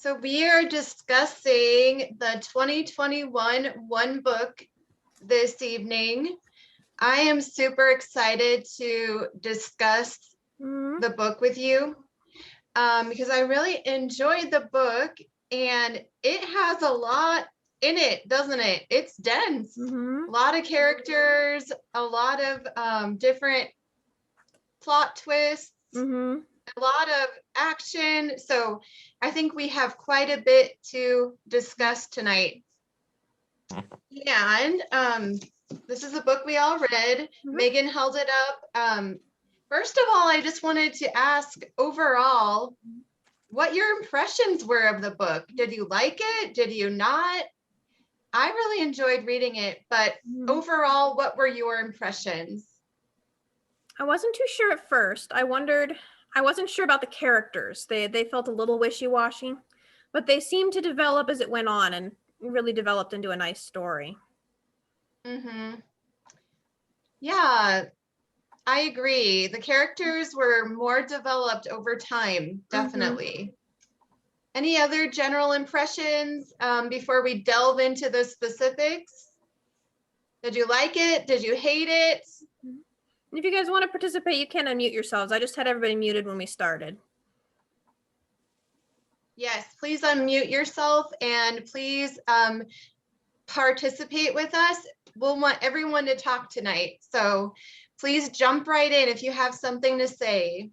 So we are discussing the 2021 One Book this evening. I am super excited to discuss the book with you because I really enjoyed the book and it has a lot in it, doesn't it? It's dense. A lot of characters, a lot of different plot twists. A lot of action. So I think we have quite a bit to discuss tonight. And this is a book we all read. Megan held it up. First of all, I just wanted to ask overall what your impressions were of the book. Did you like it? Did you not? I really enjoyed reading it, but overall, what were your impressions? I wasn't too sure at first. I wasn't sure about the characters. They felt a little wishy-washy, but they seemed to develop as it went on and really developed into a nice story. Yeah, I agree. The characters were more developed over time, definitely. Any other general impressions before we delve into the specifics? Did you like it? Did you hate it? If you guys want to participate, you can unmute yourselves. I just had everybody muted when we started. Yes, please unmute yourself and please participate with us. We'll want everyone to talk tonight. So please jump right in if you have something to say.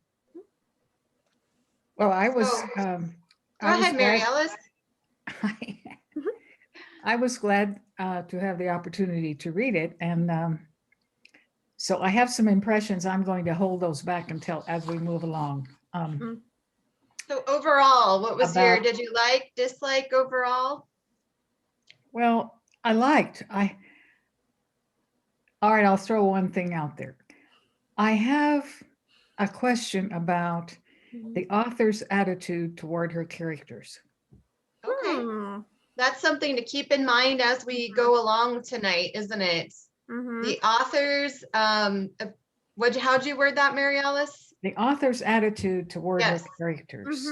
Well, I was. Go ahead, Mary Alice. I was glad to have the opportunity to read it. And so I have some impressions. I'm going to hold those back until as we move along. So overall, what was did you like, dislike overall? Well, I liked. All right, I'll throw one thing out there. I have a question about the author's attitude toward her characters. Okay. That's something to keep in mind as we go along tonight, isn't it? The author's, how'd you word that, Mary Alice? The author's attitude toward her characters.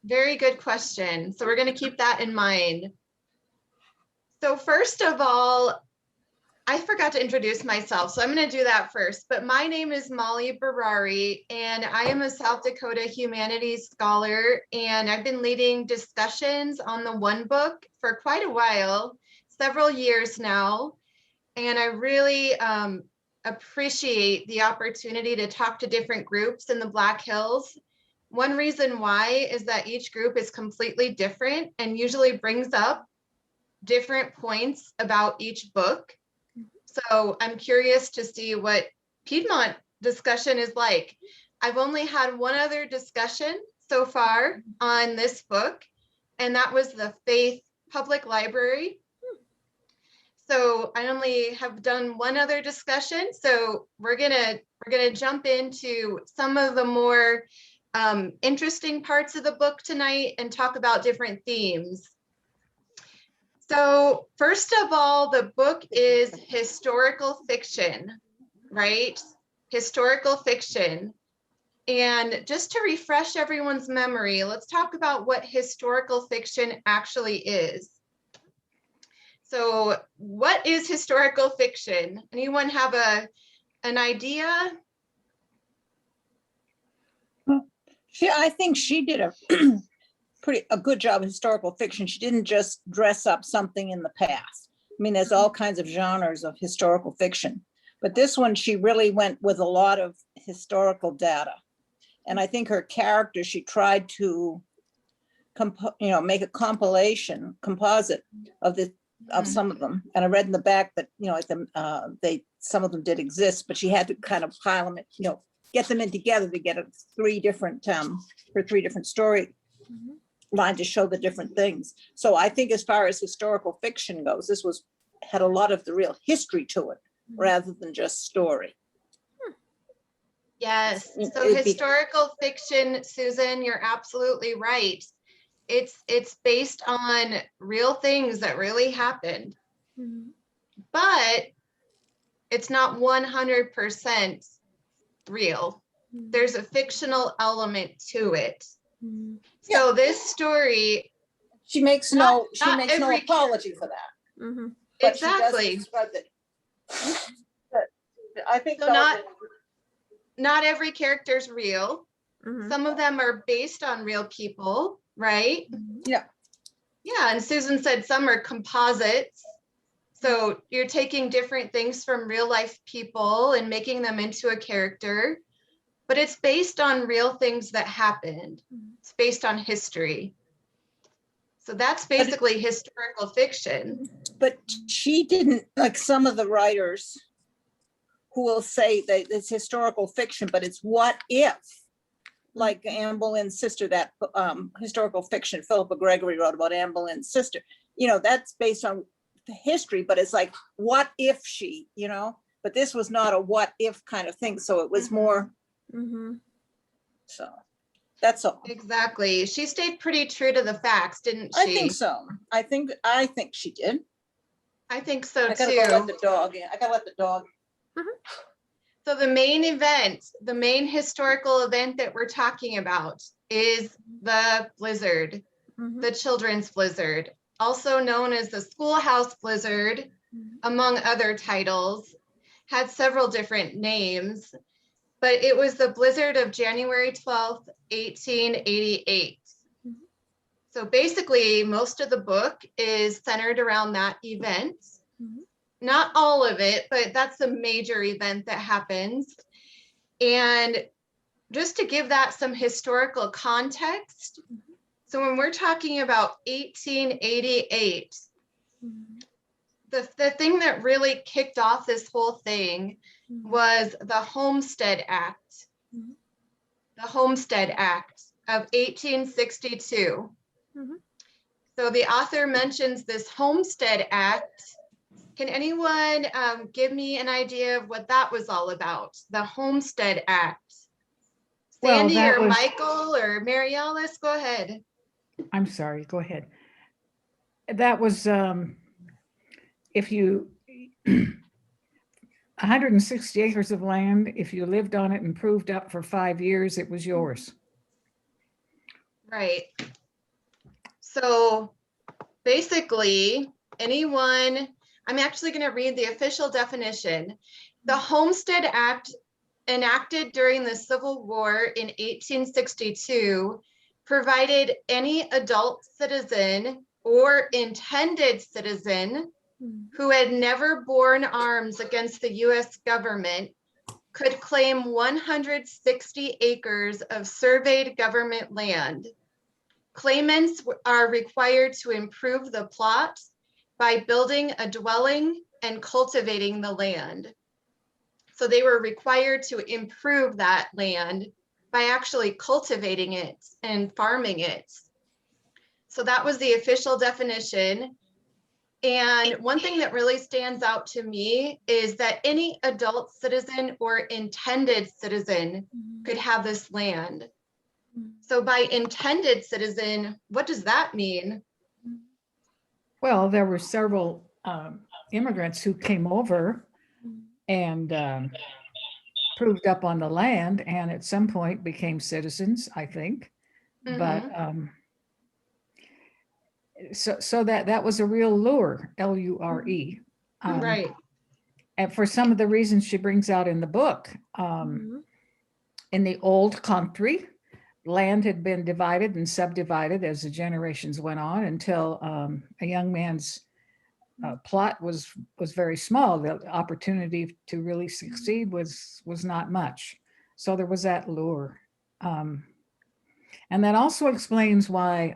Very good question. So we're going to keep that in mind. So first of all, I forgot to introduce myself, so I'm going to do that first. But my name is Molly Barari, and I am a South Dakota humanities scholar, and I've been leading discussions on the One Book for quite a while, several years now. And I really appreciate the opportunity to talk to different groups in the Black Hills. One reason why is that each group is completely different and usually brings up different points about each book. So I'm curious to see what Piedmont discussion is like. I've only had one other discussion so far on this book, and that was the Faith Public Library. So I only have done one other discussion. So we're gonna jump into some of the more interesting parts of the book tonight and talk about different themes. So first of all, the book is historical fiction, right? Historical fiction. And just to refresh everyone's memory, let's talk about what historical fiction actually is. So what is historical fiction? Anyone have an idea? I think she did a good job of historical fiction. She didn't just dress up something in the past. I mean, there's all kinds of genres of historical fiction, but this one, she really went with a lot of historical data. And I think her character, she tried to make a composite of some of them. And I read in the back that, some of them did exist, but she had to kind of pile them, get them in together to get three different story line to show the different things. So I think as far as historical fiction goes, this had a lot of the real history to it rather than just story. Yes, so historical fiction, Susan, you're absolutely right. It's based on real things that really happened, but it's not 100% real. There's a fictional element to it. So this story She makes Not- she not makes no every- apology for that, Mm-hmm. but she does Exactly. describe it. But I think So Philip- not every character is real. Mm-hmm. Some of them are based on real people, right? Yeah. Yeah, and Susan said some are composites. So you're taking different things from real life people and making them into a character, but it's based on real things that happened. It's based on history. So that's basically historical fiction. But she didn't, like some of the writers who will say that it's historical fiction, but it's what if, like Anne Boleyn's sister, that historical fiction Philippa Gregory wrote about Anne Boleyn's sister, that's based on the history, but it's like, what if she, but this was not a what if kind of thing. So it was more, Mm-hmm. so that's all. Exactly. She stayed pretty true to the facts, didn't she? I think so. I think she did. I think so I gotta too. go let the dog in. I gotta let the dog. So the main event, the main historical event that we're talking about is the blizzard, Mm-hmm. the children's blizzard, also known as the schoolhouse blizzard, among other titles, had several different names, but it was the blizzard of January 12th, 1888. So basically, most of the book is centered around that event. Mhm. Not all of it, but that's the major event that happens. And just to give that some historical context, so when we're talking about 1888, the thing that really kicked off this whole thing was the Homestead Act. Mhm. The Homestead Act of 1862. Mhm. So the author mentions this Homestead Act. Can anyone give me an idea of what that was all about? The Homestead Act. Well, Sandy that or was- Michael or Mary Alice, go ahead. I'm sorry, go ahead. That was, if you, 160 acres of land, if you lived on it and proved up for 5 years, it was yours. Right. So basically, anyone, I'm actually going to read the official definition. The Homestead Act, enacted during the Civil War in 1862, provided any adult citizen or intended citizen who had never borne arms against the US government could claim 160 acres of surveyed government land. Claimants are required to improve the plot by building a dwelling and cultivating the land. So they were required to improve that land by actually cultivating it and farming it. So that was the official definition. And one thing that really stands out to me is that any adult citizen or intended citizen could have this land. So by intended citizen, what does that mean? Well, there were several immigrants who came over and proved up on the land and at some point became citizens, I think. But so that was a real lure, L-U-R-E. Right. And for some of the reasons she brings out in the book, in the old country, land had been divided and subdivided as the generations went on until a young man's plot was very small. The opportunity to really succeed was not much. So there was that lure. And that also explains why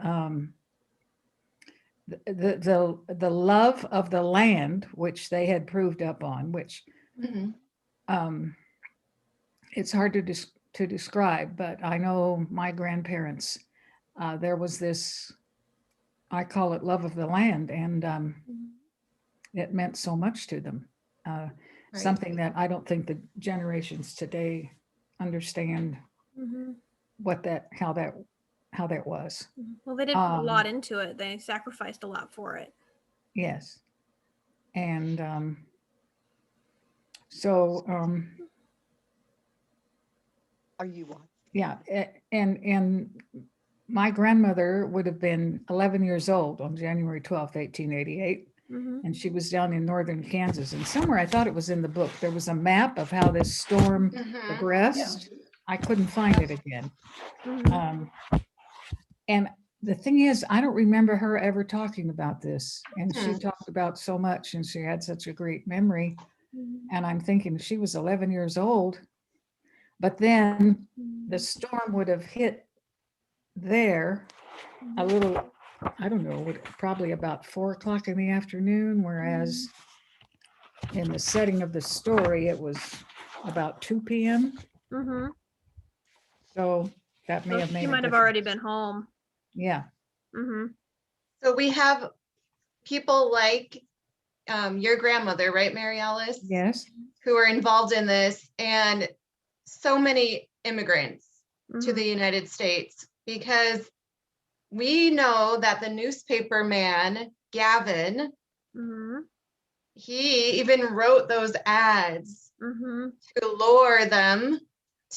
the love of the land, which they had proved up on, which it's hard to describe, but I know my grandparents, there was this, I call it love of the land, and it meant so much to them. Something that I don't think the generations today understand how that was. Well, they did put a lot into it. They sacrificed a lot for it. Yes. And so Are you on? yeah, and my grandmother would have been 11 years old on January 12th, 1888. Mm-hmm. And she was down in northern Kansas. And somewhere, I thought it was in the book, there was a map of how this storm Mhm. progressed. I couldn't find it again. Mm-hmm. And the thing is, I don't remember her ever talking about this. And she Hmm. talked about so much and she had such a great memory. Mm-hmm. And I'm thinking she was 11 years old. But then the storm would have hit there a little, I don't know, probably about 4 o'clock in the afternoon, whereas in the setting of the story, it was about 2 p.m. Mm-hmm. So that may So have made she a might have difference. already been home. Yeah. Mm-hmm. So we have people like your grandmother, right, Mary Alice? Yes. Who are involved in this, and so many immigrants to the United States, because we know that the newspaper man, Gavin, Mm-hmm. he even wrote those ads Mm-hmm. to lure them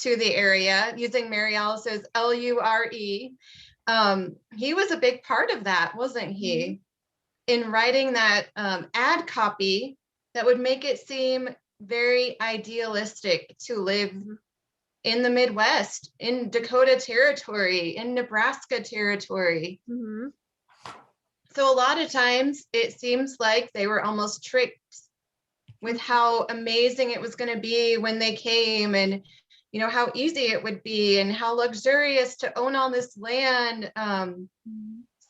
to the area using Mary Alice's LURE. He was a big part of that, wasn't he? In writing that ad copy that would make it seem very idealistic to live in the Midwest, in Dakota territory, in Nebraska territory. Mm-hmm. So a lot of times it seems like they were almost tricked with how amazing it was going to be when they came, and you know how easy it would be and how luxurious to own all this land.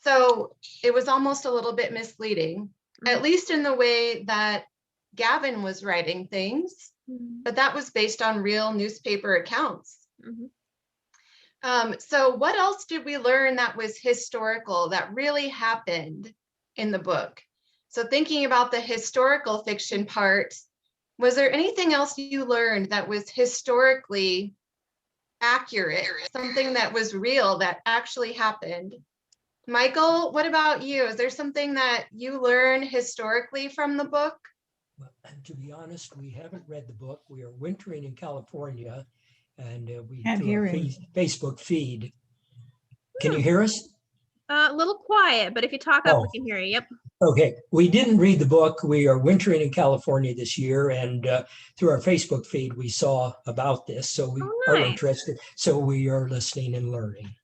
So it was almost a little bit misleading, at least in the way that Gavin was writing things, but that was based on real newspaper accounts. So what else did we learn that was historical, that really happened in the book? So thinking about the historical fiction part, was there anything else you learned that was historically accurate, something that was real, that actually happened? Michael, what about you? Is there something that you learned historically from the book? Well, to be honest, we haven't read the book. We are wintering in California, and we Can't through hear our him. Facebook feed. Can you hear us? A little quiet, but if you talk up, Oh. we can hear you. Yep. Okay, we didn't read the book. We are wintering in California this year, and through our Facebook feed, we saw about this. So we are nice. interested. So we are listening and learning.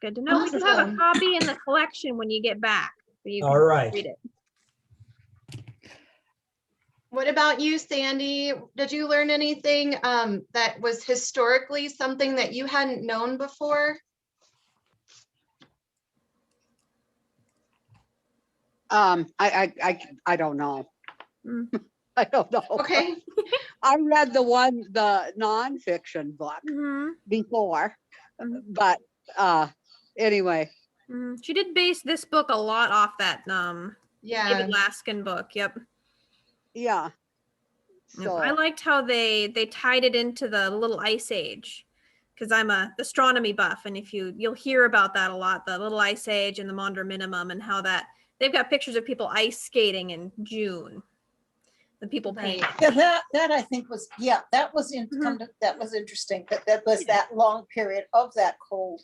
Good to know. We do have a Awesome. copy in the collection when you get back, so you can All right. read it. What about you, Sandy? Did you learn anything that was historically something that you hadn't known before? I don't know. I don't know. Okay. I read the nonfiction book before, but anyway. She did base this book a lot off that Yeah. David Laskin book. Yep. Yeah. So I liked how they tied it into the little ice age, because I'm a astronomy buff, and if you'll hear about that a lot, the little ice age and the Maunder minimum, and how that they've got pictures of people ice skating in June. The people painting. Yeah, that I think was, that was that was interesting. That was that long period of that cold.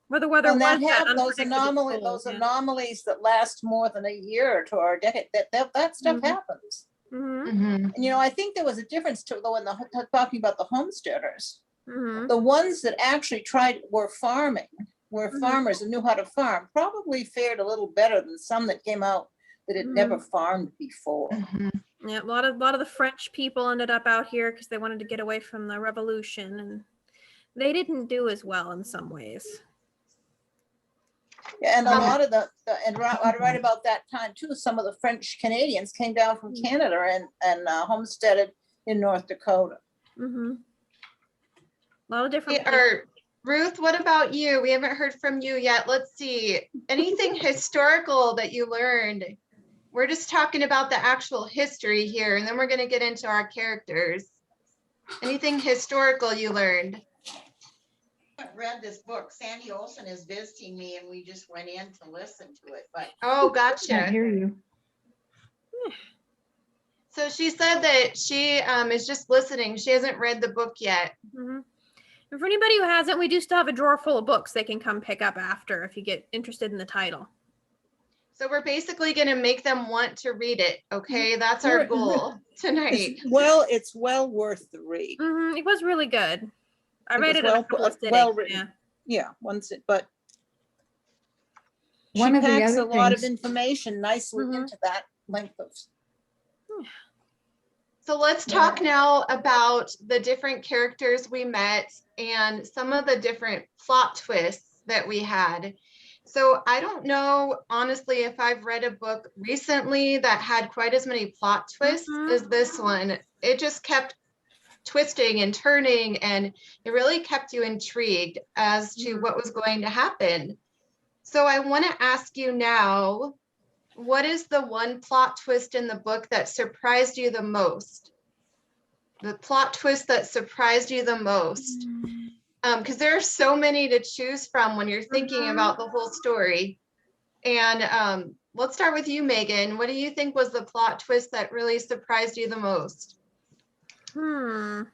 Where the weather And was that that have those unpredictable cold, anomalies that last more than a year to our decade. That stuff happens. And you know, I think there was a difference to though in talking about the homesteaders. The ones that actually were farmers and knew how to farm, probably fared a little better than some that came out that had never farmed before. Yeah, a lot of the French people ended up out here because they wanted to get away from the revolution, and they didn't do as well in some ways. Yeah, and a lot of and right about that time too, some of the French Canadians came down from Canada and homesteaded in North Dakota. A lot of different. Ruth, what about you? We haven't heard from you yet. Let's see. Anything historical that you learned? We're just talking about the actual history here, and then we're going to get into our characters. Anything historical you learned? I haven't read this book. Sandy Olson is visiting me, and we just went in to listen to it. But oh, Can't gotcha. hear you. So she said that she is just listening. She hasn't read the book yet. And for anybody who hasn't, we do still have a drawer full of books they can come pick up after if you get interested in the title. So we're basically going to make them want to read it. Okay, that's our goal tonight. It's well worth the read. It was really good. I It read was it in a couple of sittings. well written. Yeah. Yeah, once it, but One she of the packs other a lot of things- information nicely Mhm. into that length of. So let's talk now about the different characters we met and some of the different plot twists that we had. So I don't know, honestly, if I've read a book recently that had quite as many plot twists as this one. It just kept twisting and turning, and it really kept you intrigued as to what was going to happen. So I want to ask you now, what is the one plot twist in the book that surprised you the most? The plot twist that surprised you the most? Because there are so many to choose from when you're thinking about the whole story. And let's start with you, Megan. What do you think was the plot twist that really surprised you the most? It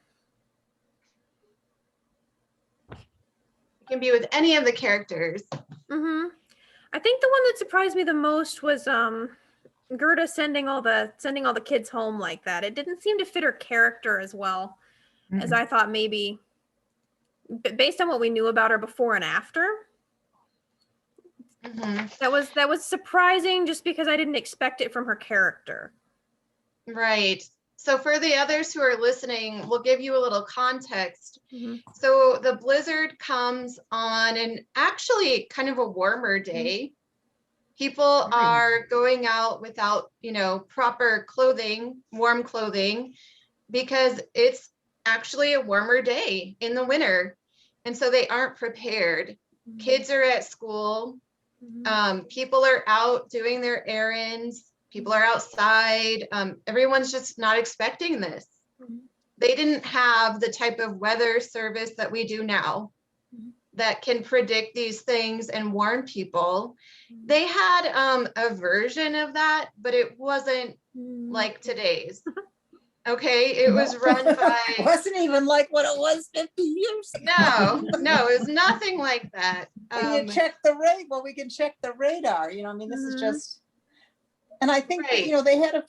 can be with any of the characters. I think the one that surprised me the most was Gerda sending all the kids home like that. It didn't seem to fit her character as well as I thought maybe, based on what we knew about her before and after. That was surprising just because I didn't expect it from her character. Right. So for the others who are listening, we'll give you a little context. So the blizzard comes on an actually kind of a warmer day. People are going out without, proper clothing, warm clothing, because it's actually a warmer day in the winter. And so they aren't prepared. Kids are at school. People are out doing their errands. People are outside. Everyone's just not expecting this. They didn't have the type of weather service that we do now that can predict these things and warn people. They had a version of that, but it wasn't like today's. Okay, it was run by. It wasn't even like what it was 50 years ago. No, it was nothing like that. Can you check the radar? Well, we can check the radar. This is just. And I think that, they had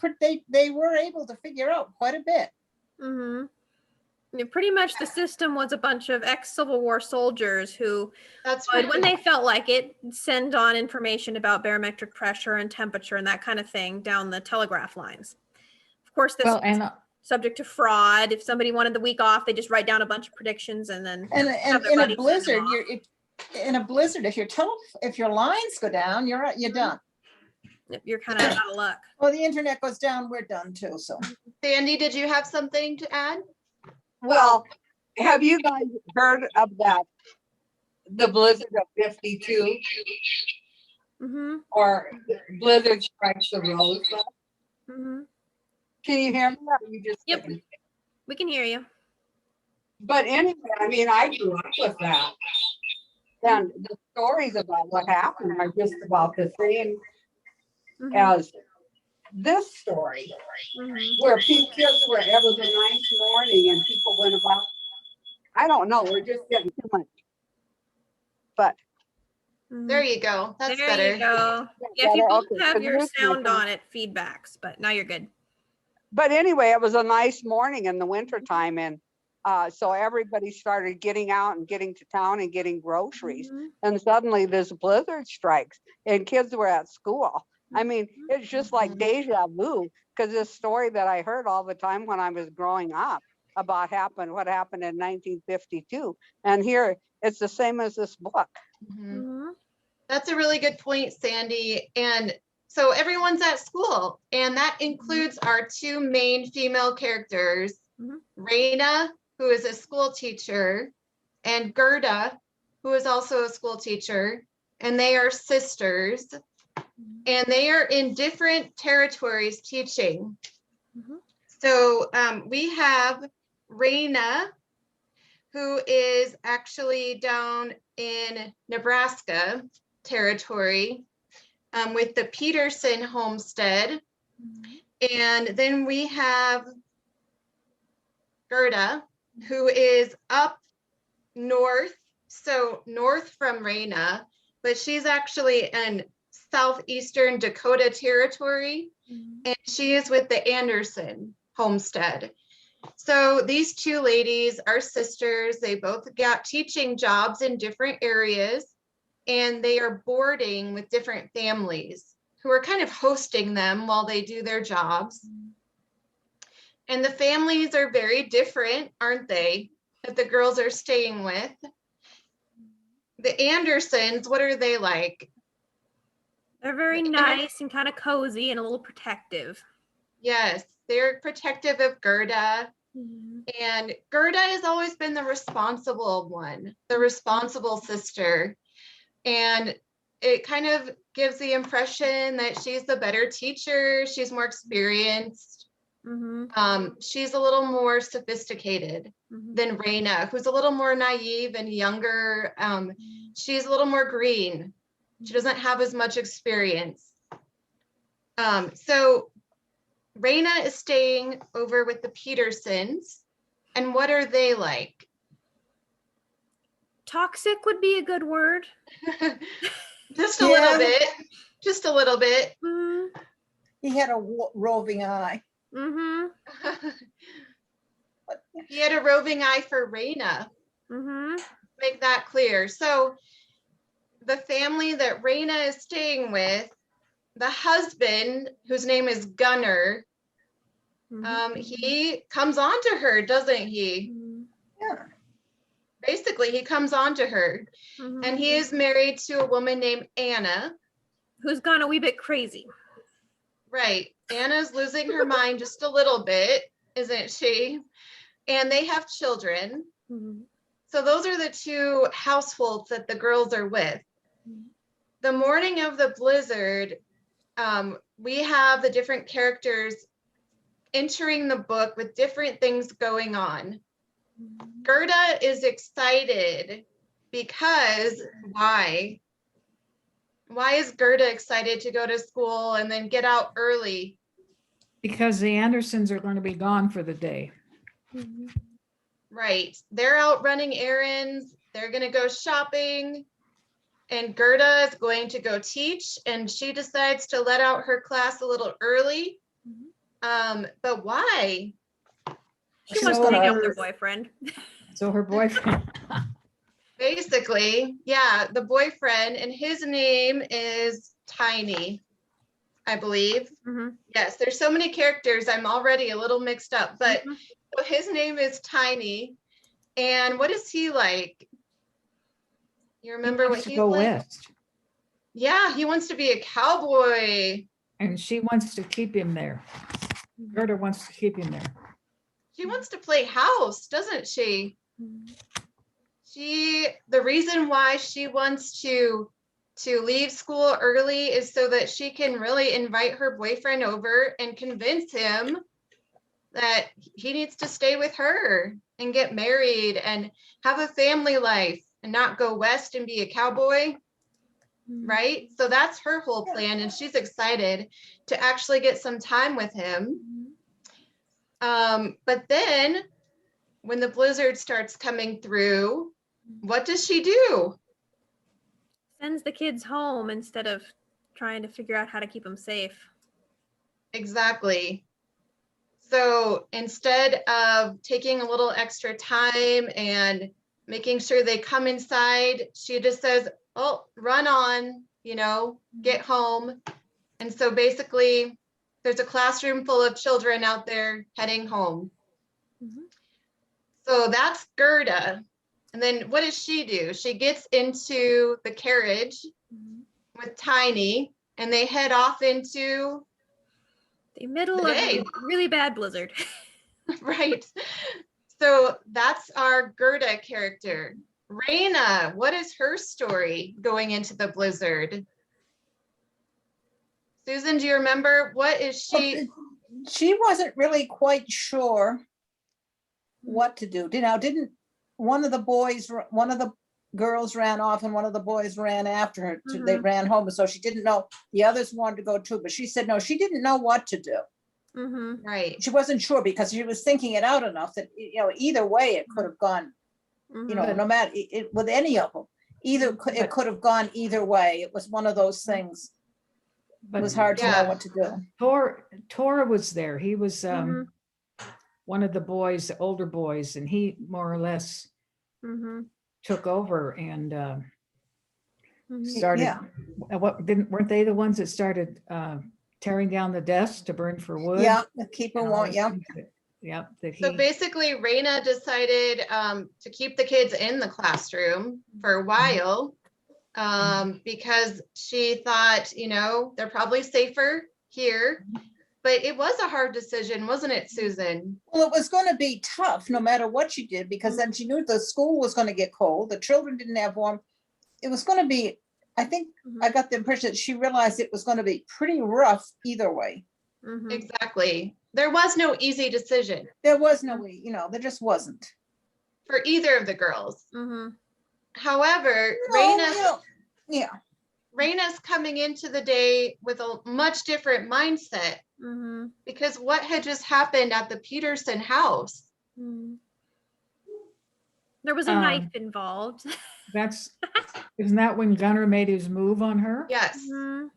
they were able to figure out quite a bit. Pretty much the system was a bunch of ex-Civil War soldiers who, would, when they felt like it, send on information about barometric pressure and temperature and that kind of thing down the telegraph lines. Of course, this is subject to fraud. If somebody wanted the week off, they just write down a bunch of predictions and then. And in a blizzard, if your lines go down, you're done. You're kind of out of luck. Well, the internet goes down, we're done too. So, Sandy, did you have something to add? Well, have you guys heard of the blizzard of 52? Or Blizzard Strikes the Rose? Can you hear me? Yep, we can hear you. But anyway, I grew up with that. And the stories about what happened are just about the same as this story, where kids were, it was a nice morning and people went about, I don't know, we're just getting too much. But there you go. That's there better. You go. Yeah, if you both have your sound on, it feedbacks, but now you're good. But anyway, it was a nice morning in the wintertime, and so everybody started getting out and getting to town and getting groceries. And suddenly this blizzard strikes and kids were at school. It's just like deja vu, because this story that I heard all the time when I was growing up about what happened in 1952. And here it's the same as this book. That's a really good point, Sandy. And so everyone's at school, and that includes our two main female characters, Raina, who is a school teacher, and Gerda, who is also a school teacher, and they are sisters, and they are in different territories teaching. So we have Raina, who is actually down in Nebraska territory with the Peterson homestead. And then we have Gerda, who is up north, so north from Raina, but she's actually in southeastern Dakota territory, and she is with the Anderson homestead. So these two ladies are sisters. They both got teaching jobs in different areas, and they are boarding with different families who are kind of hosting them while they do their jobs. And the families are very different, aren't they, that the girls are staying with? The Andersons, what are they like? They're very nice and kind of cozy and a little protective. Yes, they're protective of Gerda. And Gerda has always been the responsible one, the responsible sister. And it kind of gives the impression that she's the better teacher. She's more experienced. She's a little more sophisticated than Raina, who's a little more naive and younger. She's a little more green. She doesn't have as much experience. So Raina is staying over with the Petersons. And what are they like? Toxic would be a good word. Just a little bit. Just a little bit. He had a roving eye. He had a roving eye for Raina. Make that clear. So the family that Raina is staying with, the husband, whose name is Gunnar, he comes on to her, doesn't he? Yeah. Basically, he comes on to her. And he is married to a woman named Anna. Who's gone a wee bit crazy. Right. Anna's losing her mind just a little bit, isn't she? And they have children. So those are the two households that the girls are with. The morning of the blizzard, we have the different characters entering the book with different things going on. Gerda is excited because why? Why is Gerda excited to go to school and then get out early? Because the Andersons are going to be gone for the day. Right. They're out running errands. They're going to go shopping. And Gerda is going to go teach. And she decides to let out her class a little early. But why? She wants to hang out with her boyfriend. So her boyfriend. Basically, yeah, the boyfriend, and his name is Tiny, I believe. Yes, there's so many characters, I'm already a little mixed up, but so his name is Tiny. And what is he like? You remember what he's go like? west. Yeah, he wants to be a cowboy. And she wants to keep him there. Gerda wants to keep him there. She wants to play house, doesn't she? The reason why she wants to leave school early is so that she can really invite her boyfriend over and convince him that he needs to stay with her and get married and have a family life and not go west and be a cowboy. Right? So that's her whole plan, and she's excited to actually get some time with him. But then when the blizzard starts coming through, what does she do? Sends the kids home instead of trying to figure out how to keep them safe. Exactly. So instead of taking a little extra time and making sure they come inside, she just says, oh, run on, get home. And so basically there's a classroom full of children out there heading home. So that's Gerda. And then what does she do? She gets into the carriage with Tiny, and they head off into the middle of a really bad blizzard. Right. So that's our Gerda character. Raina, what is her story going into the blizzard? Susan, do you remember? What is she? She wasn't really quite sure what to do. Didn't one of the girls ran off and one of the boys ran after her. They ran home, and so she didn't know. The others wanted to go too, but she said no, she didn't know what to do. Right. She wasn't sure because she was thinking it out enough that either way it could have gone you know, But- no matter, with any of them. Either, it could have gone either way. It was one of those things. It But was hard to know Yeah. what to do. Tor was there. He was Mhm. one of the boys, the older boys, and he more or less Mhm. took over and Mhm. started. Yeah. Weren't they the ones that started tearing down the desks to burn for wood? Yeah, the keeper and all won't, those yeah. things that- Yep, that So he, basically, Raina decided to keep the kids in the classroom for a while because she thought, you know, they're probably safer here. But it was a hard decision, wasn't it, Susan? Well, it was gonna be tough, no matter what you did, because then she knew the school was gonna get cold, the children didn't have warm. It was gonna be, I think, I got the impression that she realized it was gonna be pretty rough either way. Mhm. Exactly. There was no easy decision There was no way, you know, there just wasn't. for either of the girls. Mhm. However, No, Raina's you know, yeah, Raina's coming into the day with a much different mindset Mhm. because what had just happened at the Peterson house? Mhm. There was a Um, knife involved. isn't that when Gunnar made his move on her? Yes. Mhm.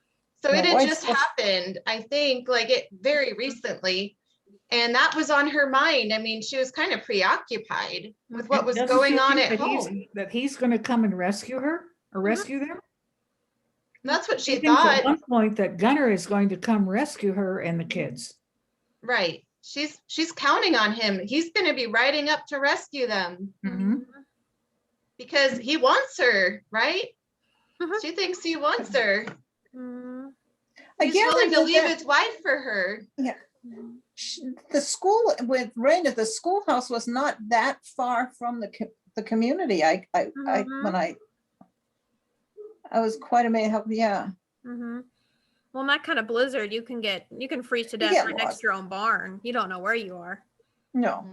So it Yeah, had why- just happened, I think, like it very recently. And that was on her mind. I mean, she was kind of preoccupied with what And was doesn't going she on think at that he's- home. That he's gonna come and rescue her or rescue them? That's what She she thinks at thought. one point that Gunnar is going to come rescue her and the kids. Right. She's counting on him. He's going to be riding up to rescue them Mhm. because he wants her, right? Mhm. She thinks he wants her. Mhm. I He's willing to gather leave that his wife for her. the school with Raina, the schoolhouse was not that far from the community. I when I was quite amazed how, yeah. Mhm. Well, in that kind of blizzard, you can freeze to death get right next lost. to your own barn. You don't know where you are. No,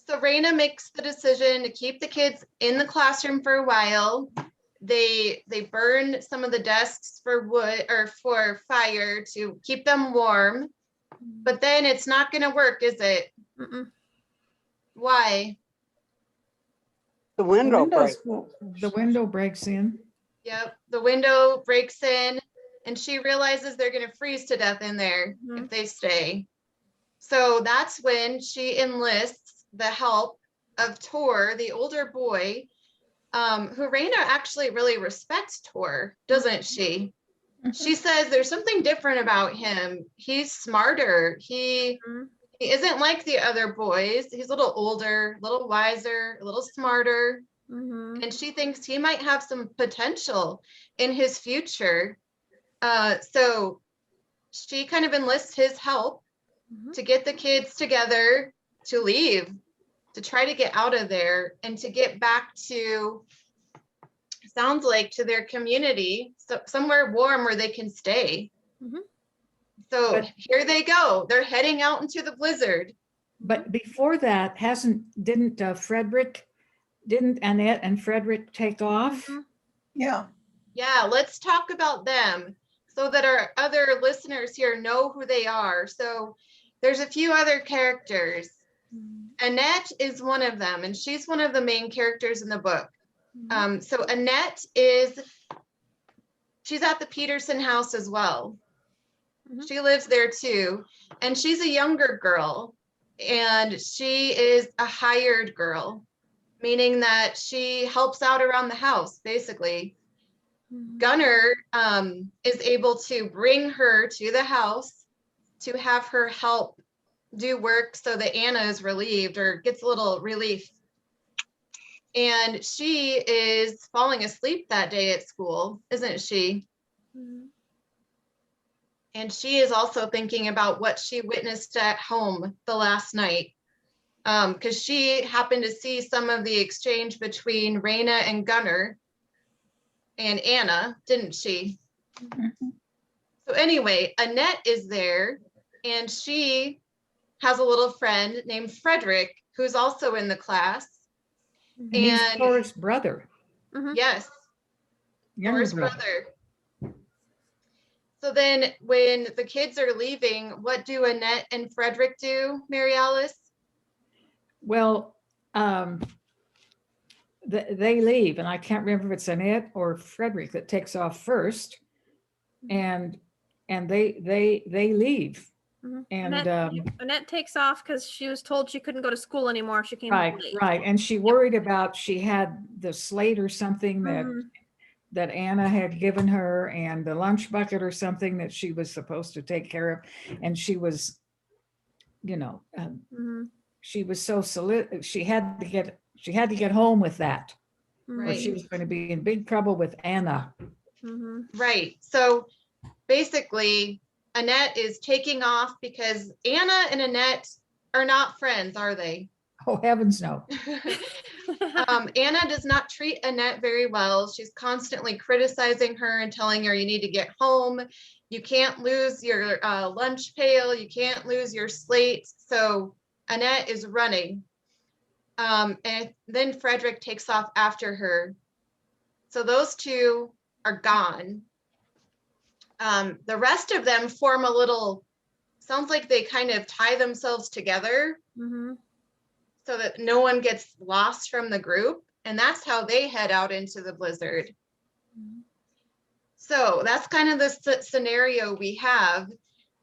So Raina makes the decision to keep the kids in the classroom for a while. They burn some of the desks for wood or for fire to keep them warm. But then it's not going to work, is it? Mm-mm. Why? The window break. The window breaks in. Yep, the window breaks in and she realizes they're going to freeze to death in there Mhm. if they stay. So that's when she enlists the help of Tor, the older boy, who Raina actually really respects Tor, doesn't she? She says there's something different about him. He's smarter. He Mhm. isn't like the other boys. He's a little older, a little wiser, a little smarter. Mhm. And she thinks he might have some potential in his future. So she kind of enlists his help Mhm. to get the kids together to leave, to try to get out of there and to get back to, sounds like, to their community, so somewhere warm where they can stay. Mhm. So But- here they go. They're heading out into the blizzard. But before that, didn't Annette and Frederick take off? Mhm. yeah, Yeah, let's talk about them so that our other listeners here know who they are. So there's a few other characters. Annette is one of them, and she's one of the main characters in the book. So Annette she's at the Peterson house as well. Mhm. She lives there too, and she's a younger girl, and she is a hired girl, meaning that she helps out around the house, basically. Mhm. Gunnar is able to bring her to the house to have her help do work so that Anna is relieved or gets a little relief. And she is falling asleep that day at school, isn't she? Mhm. And she is also thinking about what she witnessed at home the last night. Because she happened to see some of the exchange between Raina and Gunnar and Anna, didn't she? So anyway, Annette is there and she has a little friend named Frederick, who's also in the class. And he's And Tor's brother, Mhm. yes, younger Thor's brother. brother. So then when the kids are leaving, what do Annette and Frederick do, Mary Alice? Well, they leave, and I can't remember if it's Annette or Frederick that takes off first, and they leave. Mhm. And Annette takes off because she was told she couldn't go to school anymore if she came right, home late. right, and she worried about, she had the slate or something Mhm. that Anna had given her, and the lunch bucket or something that she was supposed to take care of, and she was, you know, Mhm. she was so she had to get home with that, or Right. she was going to be in big trouble with Anna. Mhm. Right. So basically, Annette is taking off because Anna and Annette are not friends, are they? Oh, heavens no. Anna does not treat Annette very well. She's constantly criticizing her and telling her, you need to get home. You can't lose your lunch pail. You can't lose your slate. So Annette is running. And then Frederick takes off after her. So those two are gone. The rest of them form a little, sounds like they kind of tie themselves together Mhm. so that no one gets lost from the group. And that's how they head out into the blizzard. So that's kind of the scenario we have.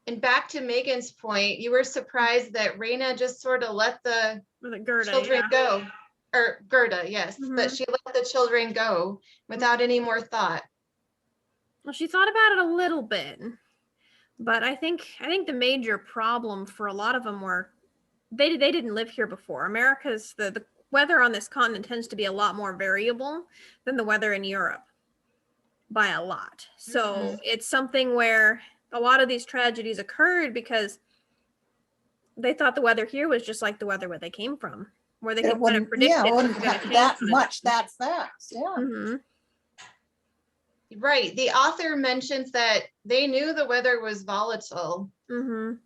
And back to Megan's point, you were surprised that Raina just sort of let the Was it Gerda? children Yeah. go. Or Gerda, yes, that Mhm. she let the children go without any more thought. Well, she thought about it a little bit, but I think the major problem for a lot of them were they didn't live here before. America's the weather on this continent tends to be a lot more variable than the weather in Europe by a lot. So it's something where a lot of these tragedies occurred because they thought the weather here was just like the weather where they came from, where they It could kind of wouldn't, predict yeah, it it was wouldn't gonna have change that from the- much that fast, yeah. Mhm. Right. The author mentions that they knew the weather was volatile, Mhm.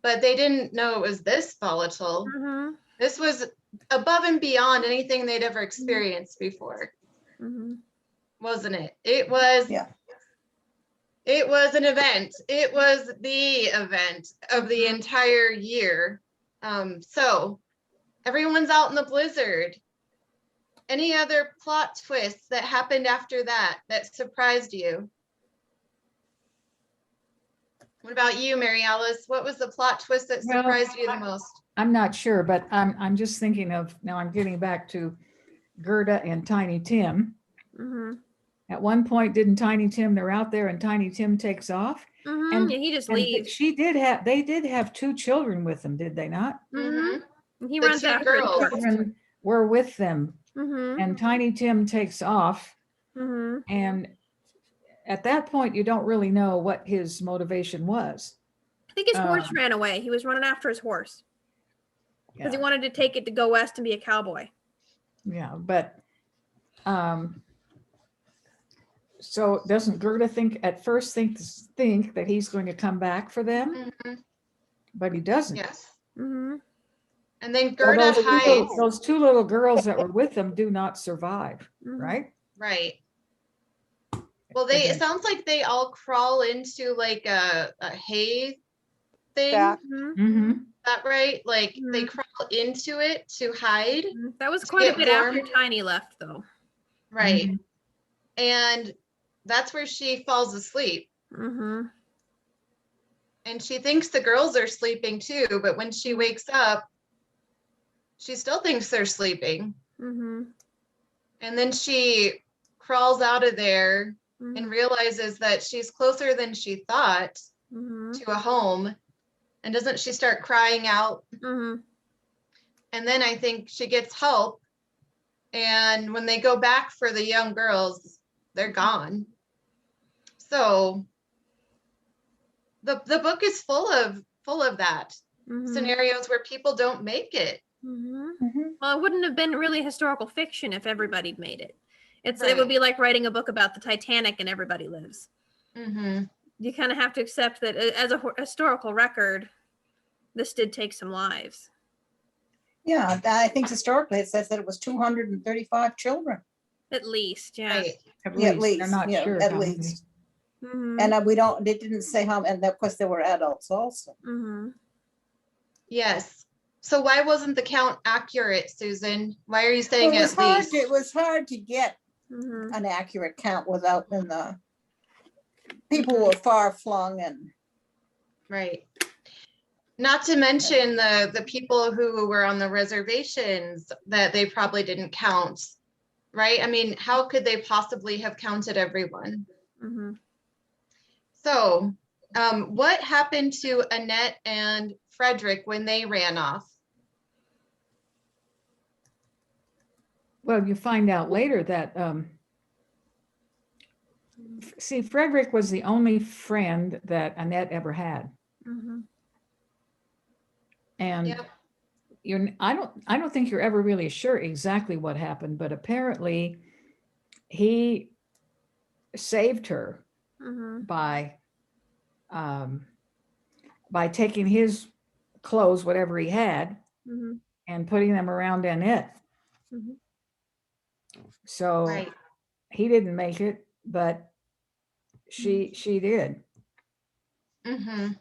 but they didn't know it was this volatile. Mhm. This was above and beyond anything they'd ever experienced before, Mhm. wasn't it? It was, Yeah. it was an event. It was the event of the Mhm. entire year. So everyone's out in the blizzard. Any other plot twists that happened after that that surprised you? What about you, Mary Alice? What was the plot twist that Well, surprised you the most? I'm not sure, but I'm just thinking of, now I'm getting back to Gerda and Tiny Tim. Mhm. At one point, didn't Tiny Tim, they're out there and Tiny Tim takes off? Mhm. And- Yeah, he just And leaves. they did have two children with them, did they not? Mhm. And he The runs two after his girls. horse. Children were with them, Mhm. and Tiny Tim takes off. Mhm. And at that point, you don't really know what his motivation was. I think his horse ran away. He was running after his horse because he Yeah, wanted to take it to go west and be a cowboy. yeah, but so doesn't Gerda at first think that he's going to come back for them, Mhm. but he doesn't. Yes. Mhm. And then So Gerda hides. those two little girls that were with them do not survive, Mhm. right? Right. Well, it sounds like they all crawl into like a hay thing. Stack. Mhm. Mm-hmm. Is that right? Like they Mhm. crawl into it to hide. Mhm. That was To quite a get bit after warm. Tiny left, though. Right. Mhm. And that's where she falls asleep. Mhm. And she thinks the girls are sleeping too, but when she wakes up, she still thinks they're sleeping. Mhm. And then she crawls out of there and Mhm. realizes that she's closer than she thought Mhm. to a home. And doesn't she start crying out? Mhm. And then I think she gets help. And when they go back for the young girls, they're gone. So the book is full of that Mhm. scenarios where people don't make it. Mhm. Mhm. Well, it wouldn't have been really historical fiction if everybody'd made it. It Right. would be like writing a book about the Titanic and everybody lives. Mm-hmm. You kind of have to accept that as a historical record, this did take some lives. Yeah, I think historically it says that it was 235 children. At least, yeah. Right. At Yeah, least, they're not yeah, sure at how many. least. Mhm. And we it didn't say how, and of course there were adults also. Mhm. Yes. So why wasn't the count accurate, Susan? Why are you saying Well, at least? it was hard to get Mhm. an accurate count without, and the people were far flung and. Right. Not to mention the people who were on the reservations that they probably didn't count, right? I mean, how could they possibly have counted everyone? Mhm. So, what happened to Annette and Frederick when they ran off? Well, you find out later that, see, Frederick was the only friend that Annette ever had. Mhm. And Yep. I don't think you're ever really sure exactly what happened, but apparently he saved her Mhm. by taking his clothes, whatever he had, Mhm. and putting them around Annette. Mhm. So Right. he didn't make it, but she did. Mm-hmm.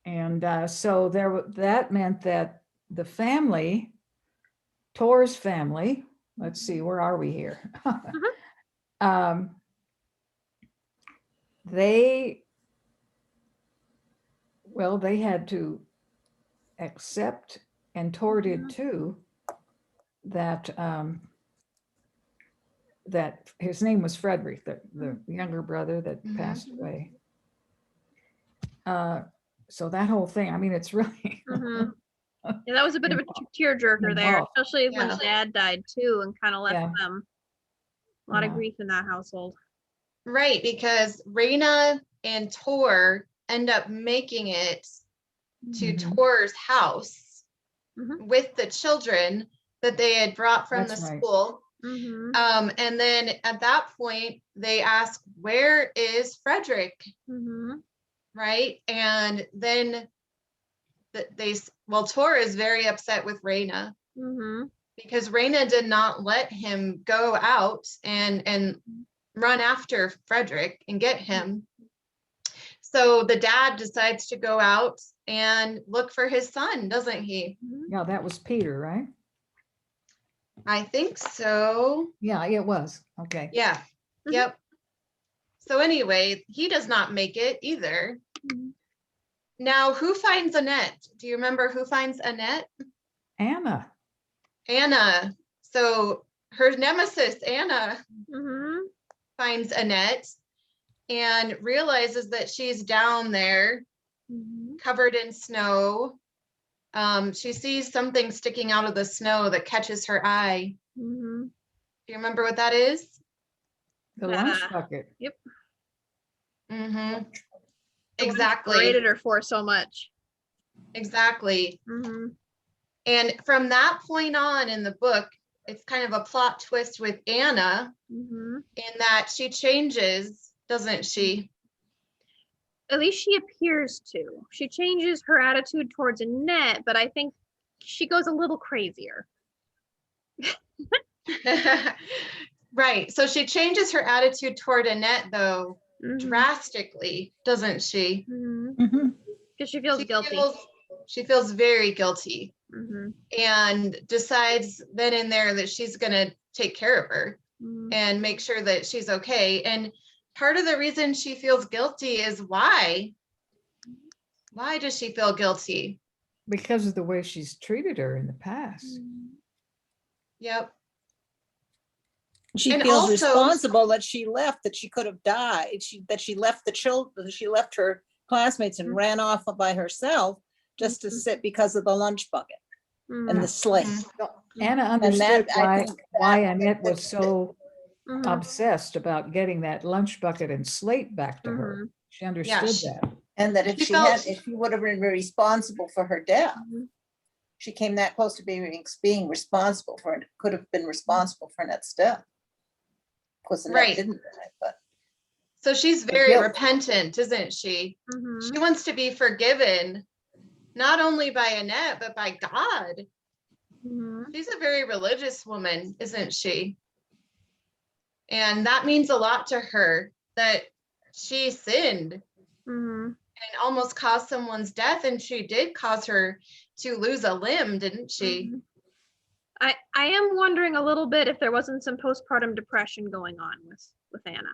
And so that meant that the family, Tor's family, let's see, where are we here? um, they had to accept, and Tor did too, that that his name was Frederick, the younger brother that passed away. So that whole thing, I mean, it's really Mhm. Yeah, that was a bit of a tearjerker there, Involved. especially when Yeah. Dad died too, and kind of left Yeah. them a lot of Yeah. grief in that household. Right, because Raina and Tor end up making it to Mhm. Tor's house Mhm. with the children that they had brought from That's the right. school. Mhm. And then at that point, they ask, where is Frederick? Mhm. Right. And then Tor is very upset with Raina Mhm. because Raina did not let him go out and run after Frederick and get him. So the dad decides to go out and look for his son, doesn't he? Yeah, that was Peter, right? I think so. Yeah, it was. Okay. Yeah. Mhm. Yep. So anyway, he does not make it either. Mhm. Now, who finds Annette? Do you remember who finds Annette? Anna. Anna. So her nemesis, Anna, Mhm. finds Annette and realizes that she's down there Mhm. covered in snow. She sees something sticking out of the snow that catches her eye. Mhm. Do you remember what that is? The lunch bucket. Yep. Mm-hmm. The one he Exactly. berated her for so much. Exactly. Mhm. And from that point on in the book, it's kind of a plot twist with Anna Mhm. in that she changes, doesn't she? At least she appears to. She changes her attitude towards Annette, but I think she goes a little crazier. Right. So she changes her attitude toward Annette, though, Mhm. drastically, doesn't she? Mhm. Mhm. Because she feels guilty. She feels very guilty Mhm. and decides then and there that she's going to take care of her Mhm. and make sure that she's okay. And part of the reason she feels guilty is why? Why does she feel guilty? Because of the way she's treated her in the past. Yep. She And feels also- responsible that she left, that she could have died, that she left the children, she left her classmates and ran off by herself just to sit because of the lunch bucket and the slate. Anna And understood that, I think why that- Annette was so Mhm. obsessed about getting that lunch bucket and slate back to her. She understood she- that. And that if She she felt- if she would have been responsible for her death, Mhm. she came that close to being responsible for it, could have been responsible for Annette's death. Of course, Annette Right. didn't die, but So she's very guilt. repentant, isn't she? Mhm. She wants to be forgiven, not only by Annette, but by God. Mhm. She's a very religious woman, isn't she? And that means a lot to her that she sinned Mhm. and almost caused someone's death. And she did cause her to lose a limb, didn't she? Mhm. I am wondering a little bit if there wasn't some postpartum depression going on with Anna.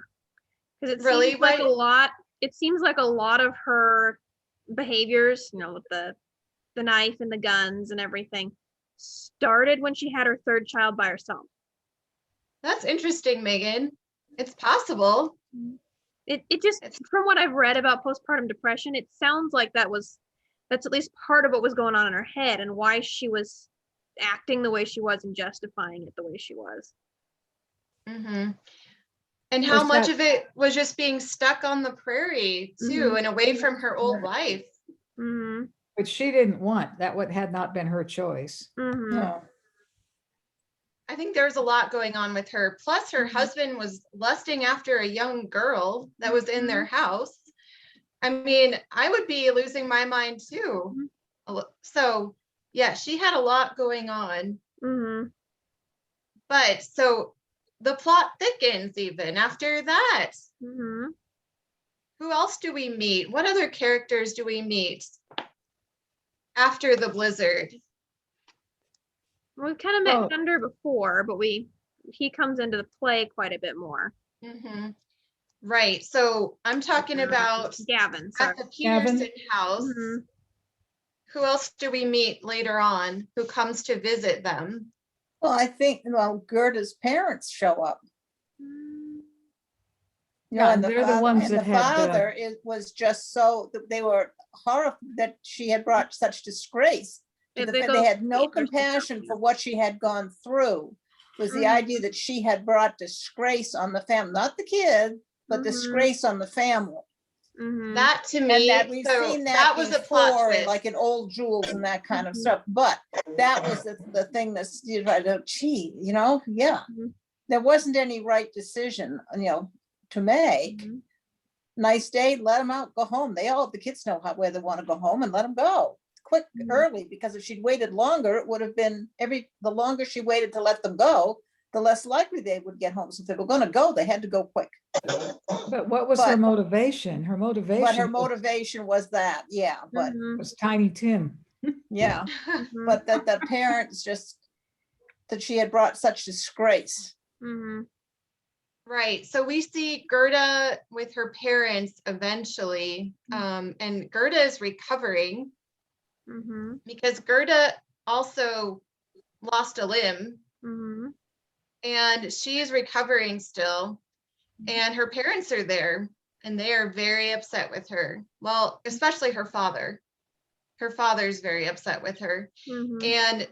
Because it Really? seems like a What? lot, it seems like a lot of her behaviors, with the knife and the guns and everything, started when she had her third child by herself. That's interesting, Megan. It's possible. It just, from what I've read about postpartum depression, it sounds like that's at least part of what was going on in her head and why she was acting the way she was and justifying it the way she was. Mm-hmm. And how Was much that- of it was just being stuck on the prairie too, and away from her old life? Mm-hmm. Which she didn't want. That had not been her choice. Mm-hmm. No. I think there's a lot going on with her. Plus, her husband was lusting after a young girl that was in their house. I mean, I would be losing my mind too. So, yeah, she had a lot going on. Mm-hmm. But so the plot thickens even after that. Mm-hmm. Who else do we meet? What other characters do we meet after the blizzard? We've kind of met Oh. Thunder before, but he comes into the play quite a bit more. Mm-hmm. Right. So I'm talking about Gavin, at sorry. the Peterson Gavin? house. Mm-hmm. Who else do we meet later on who comes to visit them? Well, I think, Gerda's parents show up. Yeah, And they're the ones that had, father, it was just so, they were horrified that she had brought such disgrace. They had no compassion for what she had gone through. Was the idea that she had brought disgrace on the family, not the kid, but disgrace on the family. Mm-hmm. That to And me, that we've so seen that was a plot before, twist. like in Old Jewels and that kind of stuff. But that was the thing that's, gee, yeah. There wasn't any right decision, to make. Nice day, let them out, go home. The kids know where they want to go home, and let them go quick, early, because if she'd waited longer, it would have been the longer she waited to let them go, the less likely they would get home. So if they were going to go, they had to go quick. but what was her motivation? Her motivation. But her motivation was that, but was Tiny Tim. yeah, but that the parents just, that she had brought such disgrace. Mm-hmm. Right. So we see Gerda with her parents eventually, and Gerda is recovering because Gerda also lost a limb, and she is recovering still, and her parents are there, and they are very upset with her. Well, especially her father. Her father's very upset with her, and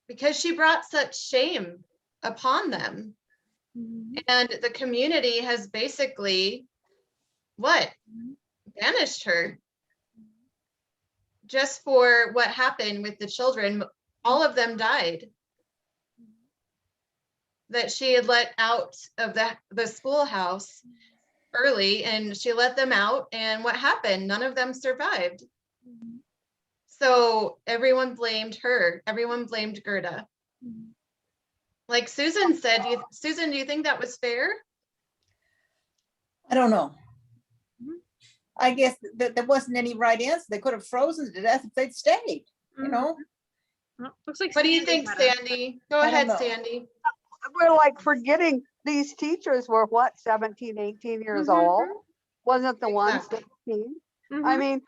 because she brought such shame upon them. And the community has basically banished her just for what happened with the children. All of them died that she had let out of the schoolhouse early, and she let them out, and what happened? None of them survived. So everyone blamed her. Everyone blamed Gerda. Like Susan said, Susan, do you think that was fair? I don't know. I guess that there wasn't any right answer. They could have frozen to death if they'd stayed, Well, looks like What do you Sandy think, had a- Sandy? Go I don't ahead, know. Sandy. We're like forgetting these teachers were what, 17, 18 years old? Wasn't the one Exactly. 16? Mhm. I mean,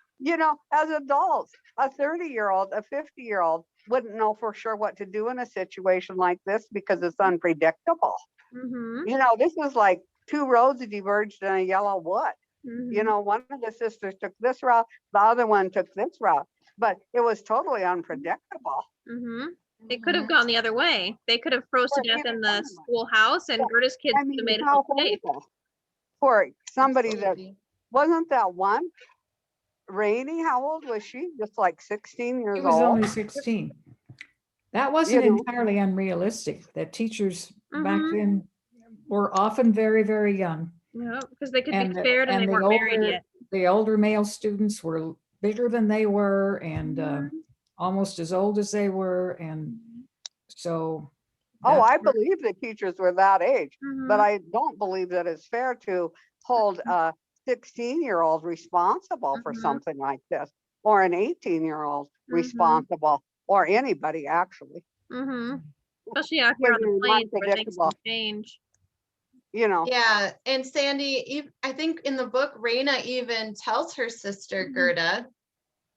as adults, a 30-year-old, a 50-year-old wouldn't know for sure what to do in a situation like this because it's unpredictable. Mhm. This was like two roads diverged in a yellow wood. Mhm. One of the sisters took this route, the other one took this route, but it was totally unpredictable. Mhm. It could have gone the other way. They could have froze to Well, death either in one the of them. schoolhouse, and Yeah. Gerda's kids I would have mean, made it how home safe. horrible for somebody that Absolutely. wasn't that one. Rainey, how old was she? Just like 16 He years was old. only 16. That wasn't know. entirely unrealistic. That teachers back Mhm. then were often very, very young. Yeah, because they could be And scared and they weren't married yet. the older male students were bigger than they were, and Mhm. almost as old as they were, and so. Oh, that's I where- believe the teachers were that age, but Mhm. I don't believe that it's fair to hold a 16-year-old responsible for Mhm. something like this. or an 18-year-old responsible, or anybody actually. Especially out here on the Pretty plains where things can unpredictable. change. You know, Yeah, and Sandy, I think in the book, Raina even tells her sister Gerda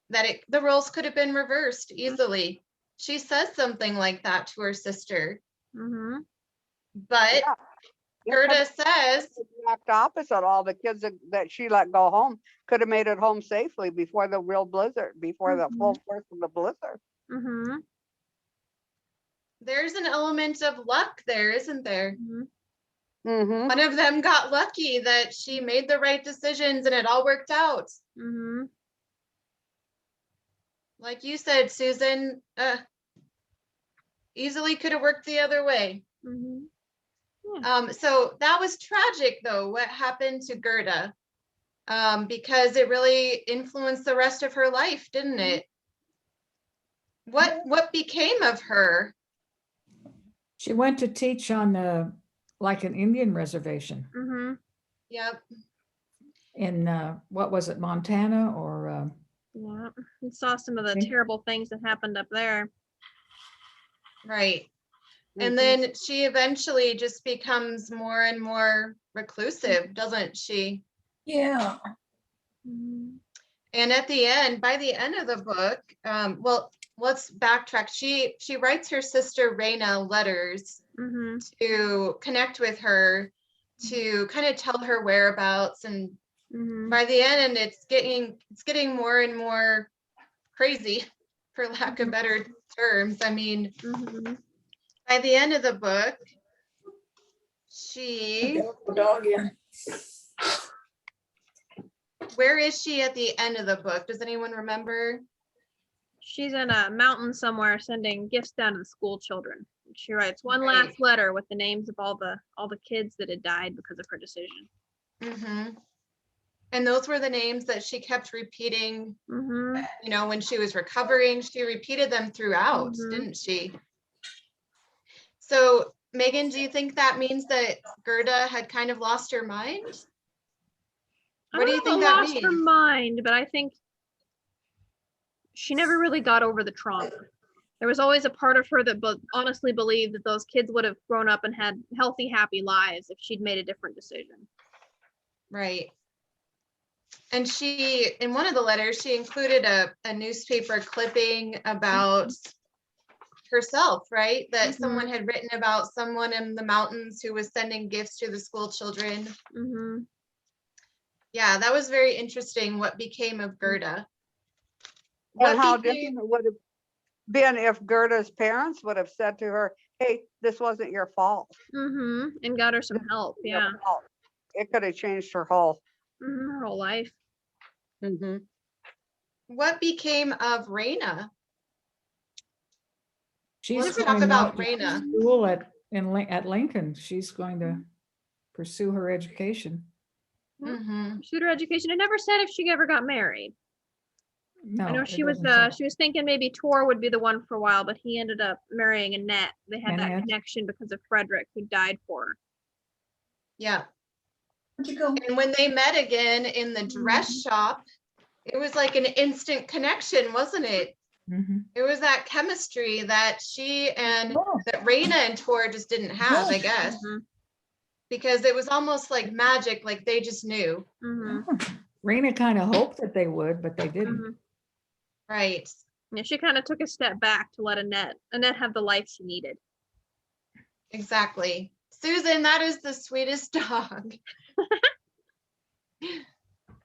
that the roles could have been reversed easily. She says something like that to her sister, but yeah. It Gerda could've says, been the exact opposite. All the kids that she let go home could have made it home safely before the real blizzard, before the full force of the blizzard. there's an element of luck there, isn't there? Mm-hmm. One of them got lucky that she made the right decisions and it all worked out. Like you said, Susan, easily could have worked the other way. So that was tragic, though, what happened to Gerda, because it really influenced the rest of her life, didn't it? What became of her? She went to teach on like an Indian reservation Yep. in what was it, Montana or Yeah, we saw some of the Okay. terrible things that happened up there. Right. And then she eventually just becomes more and more reclusive, doesn't she? Yeah. And at the end, by the end of the book, well, let's backtrack. She writes her sister Raina letters to connect with her, to kind of tell her whereabouts. And by the end, it's getting more and more crazy, for lack of better terms. I mean, by the end of the book, where is she at the end of the book? Does anyone remember? She's in a mountain somewhere sending gifts down to the school children. She writes one last letter with the names of all the kids that had died because of her decision. And those were the names that she kept repeating, you know, when she was recovering. She repeated them throughout, didn't she? So, Megan, do you think that means that Gerda had kind of lost her mind? What do you think that lost her means? mind, but I think she never really got over the trauma. There was always a part of her that honestly believed that those kids would have grown up and had healthy, happy lives if she'd made a different decision. Right. And she, in one of the letters, she included a newspaper clipping about herself, right? That someone had written about someone in the mountains who was sending gifts to the school children. Yeah, that was very interesting. What became of Gerda? And how different it would have been if Gerda's parents would have said to her, hey, this wasn't your fault. And got her some help. Yeah. It could have changed her whole life. What became of Raina? She's Let's talk about Raina. School at Lincoln. She's going to pursue her education. Pursued her education. It never said if she ever got married. No, I know she was thinking maybe Tor would be the one for a while, but he ended up marrying Annette. They had that connection because of Frederick, who died for her. Yeah. And when they met again in the dress shop, it was like an instant connection, wasn't it? It was that chemistry that that Raina and Tor just didn't have, I guess. Because it was almost like magic, like they just knew. Raina kind of hoped that they would, but they didn't. Right. Yeah, she kind of took a step back to let Annette have the life she needed. Exactly. Susan, that is the sweetest dog.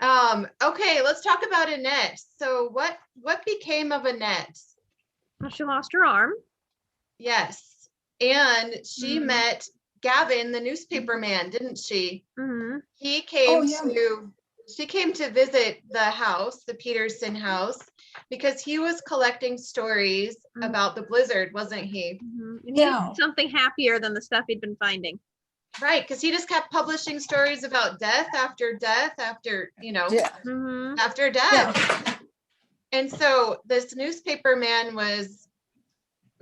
Okay, let's talk about Annette. So what became of Annette? Well, she lost her arm. Yes. And she met Gavin, the newspaper man, didn't she? He came she came to visit the house, the Peterson house, because he was collecting stories about the blizzard, wasn't he? Yeah. Something happier than the stuff he'd been finding. Right, because he just kept publishing stories about death after death after, you know, after death. Yeah. And so this newspaper man was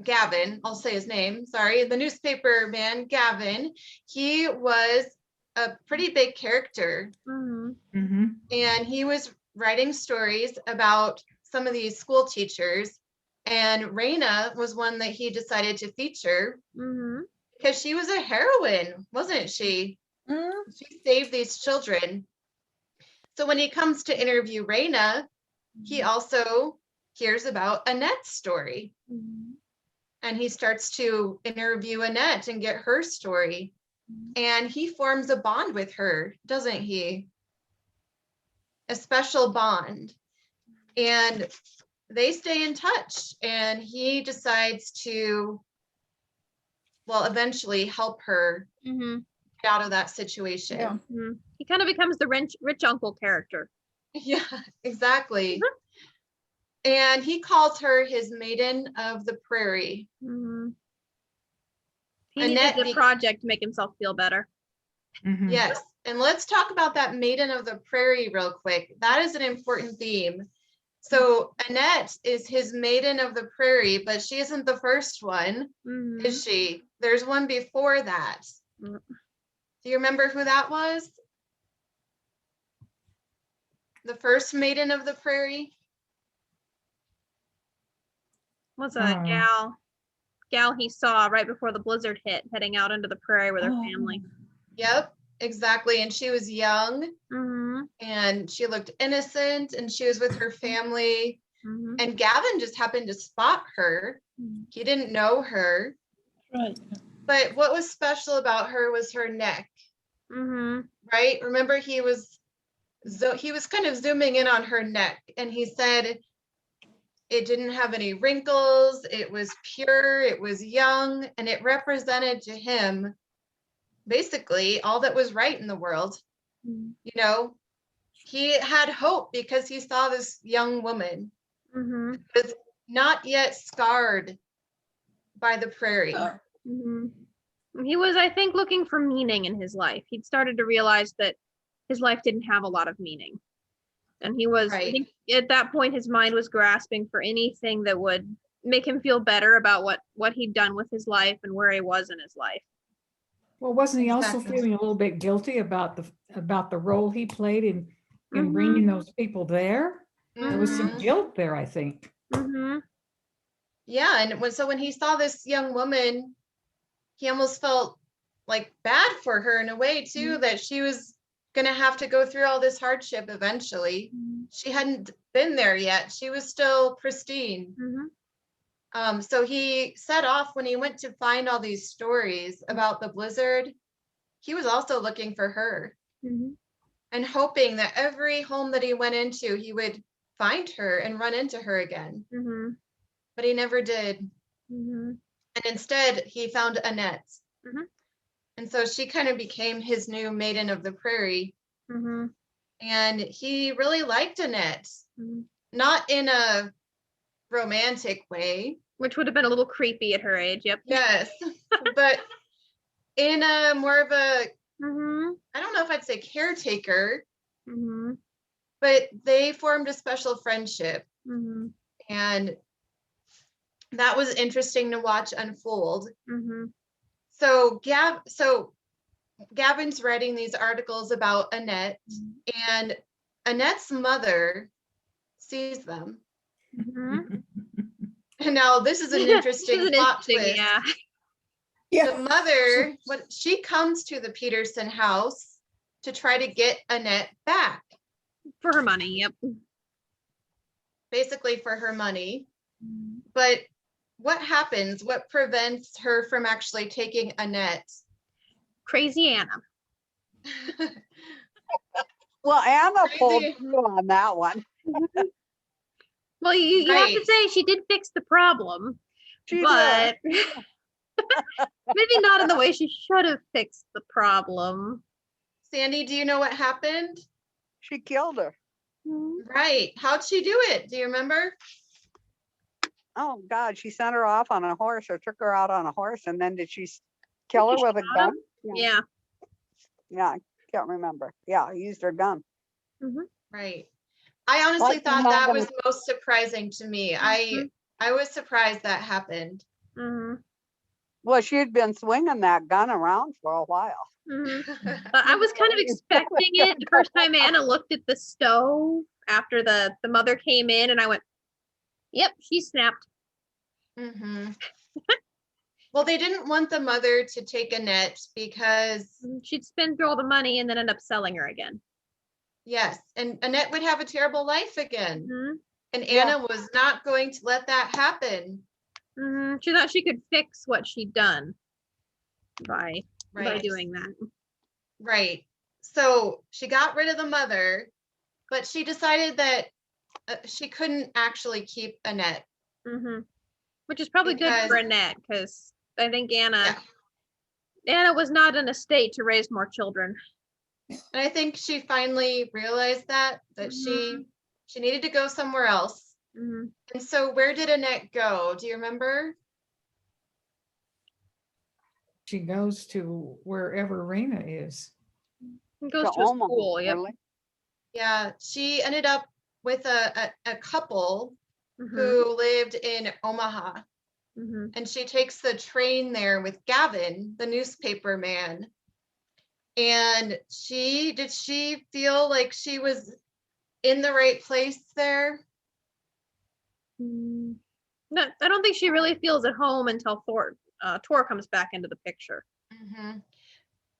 Gavin, I'll say his name, sorry. The newspaper man, Gavin, he was a pretty big character. And he was writing stories about some of these school teachers, and Raina was one that he decided to feature Mm-hmm. because she was a heroine, wasn't she? Mm, She saved these children. So when he comes to interview Raina, he also hears about Annette's story. And he starts to interview Annette and get her story. And he forms a bond with her, doesn't he? A special bond. And they stay in touch. And he decides to, well, eventually help her Mm-hmm. get out of that situation. Yeah. Mm-hmm. He kind of becomes the rich uncle character. Yeah, exactly. And he calls her his maiden of the prairie. Mm-hmm. He Annette needed a project to make himself feel better. Mhm. Yes. And let's talk about that maiden of the prairie real quick. That is an important theme. So Annette is his maiden of the prairie, but she isn't the first one, Mm-hmm. is she? There's one before that. Mm. Do you remember who that was? The first maiden of the prairie? Was a gal he saw right before the blizzard hit, heading out into the prairie with her family. Yep, exactly. And she was young Mm-hmm. and she looked innocent and she was with her family. Mm-hmm. And Gavin just happened to spot her. He didn't know her. right. But what was special about her was her neck, Mm-hmm. right? Remember, he was kind of zooming in on her neck, and he said it didn't have any wrinkles, it was pure, it was young, and it represented to him basically all that was right in the world. You know, he had hope because he saw this young woman Mm-hmm. who was not yet scarred by the prairie. Mm-hmm. He was, I think, looking for meaning in his life. He'd started to realize that his life didn't have a lot of meaning. And he was, I Right. think at that point, his mind was grasping for anything that would make him feel better about what he'd done with his life and where he was in his life. Well, wasn't he also Exactly. feeling a little bit guilty about the role he played in Mhm. bringing those people there? There was some Mhm. guilt there, I think. Mm-hmm. Yeah, and when he saw this young woman, he almost felt like bad for her in a way too, that she was gonna have to go through all this hardship eventually. She hadn't been there yet. She was still pristine. Mm-hmm. So he set off when he went to find all these stories about the blizzard. He was also looking for her Mm-hmm. and hoping that every home that he went into, he would find her and run into her again. Mm-hmm. But he never did. Mm-hmm. And instead, he found Annette. Mhm. And so she kind of became his new maiden of the prairie. Mm-hmm. And he really liked Annette, Mm-hmm. not in a romantic way. Which would have been a little creepy at her age. Yep. Yes, but in a more of a, Mm-hmm. I don't know if I'd say caretaker, Mm-hmm. but they formed a special friendship. Mm-hmm. And that was interesting to watch unfold. Mm-hmm. So Gavin's writing these articles about Annette, and Annette's mother sees them. Mm-hmm. And now this is an interesting This is an plot interesting, twist. yeah. The mother, when she comes to the Peterson house to try to get Annette back, For her money. Yep. basically for her money. But what happens? What prevents her from actually taking Annette? Crazy Anna. Well, Anna pulled Crazy. through on that one. Well, you have to Right. say she did fix the problem, She but maybe not in the way she should have fixed the problem. Sandy, do you know what happened? She killed her. Right. How'd she do it? Do you remember? Oh God, she sent her off on a horse or took her out on a horse, and then did she kill her She with a shot gun? Yeah. Yeah, I can't remember. Yeah, used her gun. Right. I honestly Like thought not that gonna- was most surprising to me. I was surprised that happened. Mm-hmm. Well, she had been swinging that gun around for a while. Mm-hmm. I was kind of expecting it the first time Anna looked at the stove after the mother came in, and I went, Yep, she snapped. Hmm. Well, they didn't want the mother to take Annette because, She'd spend through all the money and then end up selling her again. yes, and Annette would have a terrible life again. Mhm. And Yeah. Anna was not going to let that happen. She thought she could fix what she'd done by Right. doing that. Right. So she got rid of the mother, but she decided that she couldn't actually keep Annette. Which is probably good for Because- Annette, because I think Yeah. Anna was not in a state to raise more children. And I think she finally realized that she needed to go somewhere else. And so where did Annette go? Do you remember? She goes to wherever Rena is. It goes To to a Omaha, school. Yep. really. Yeah, she ended up with a couple Mhm. who lived in Omaha. Mhm. And she takes the train there with Gavin, the newspaper man. And did she feel like she was in the right place there? No, I don't think she really feels at home until Tor comes back into the picture. Mhm.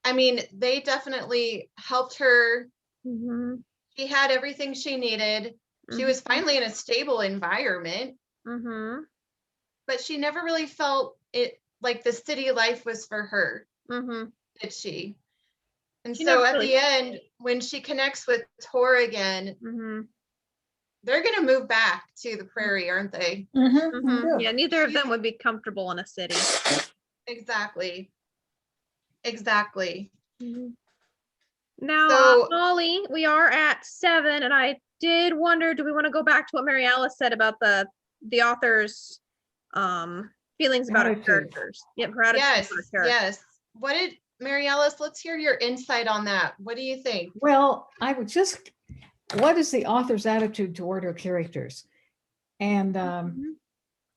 I mean, they definitely helped her. She had everything she needed. She was finally in a stable environment, but she never really felt it like the city life was for her, did she? And She so never at really the end, when she connects with Tor again, they're going to move back to the prairie, aren't they? Yeah, neither of them would be comfortable in a city. Exactly. Exactly. Now, So- Molly, we are at 7, and I did wonder, do we want to go back to what Mary Alice said about the author's feelings about her Attitude. characters? Yep, her attitude Yes, for her character. yes. What did Mary Alice? Let's hear your insight on that. What do you think? Well, what is the author's attitude toward her characters? And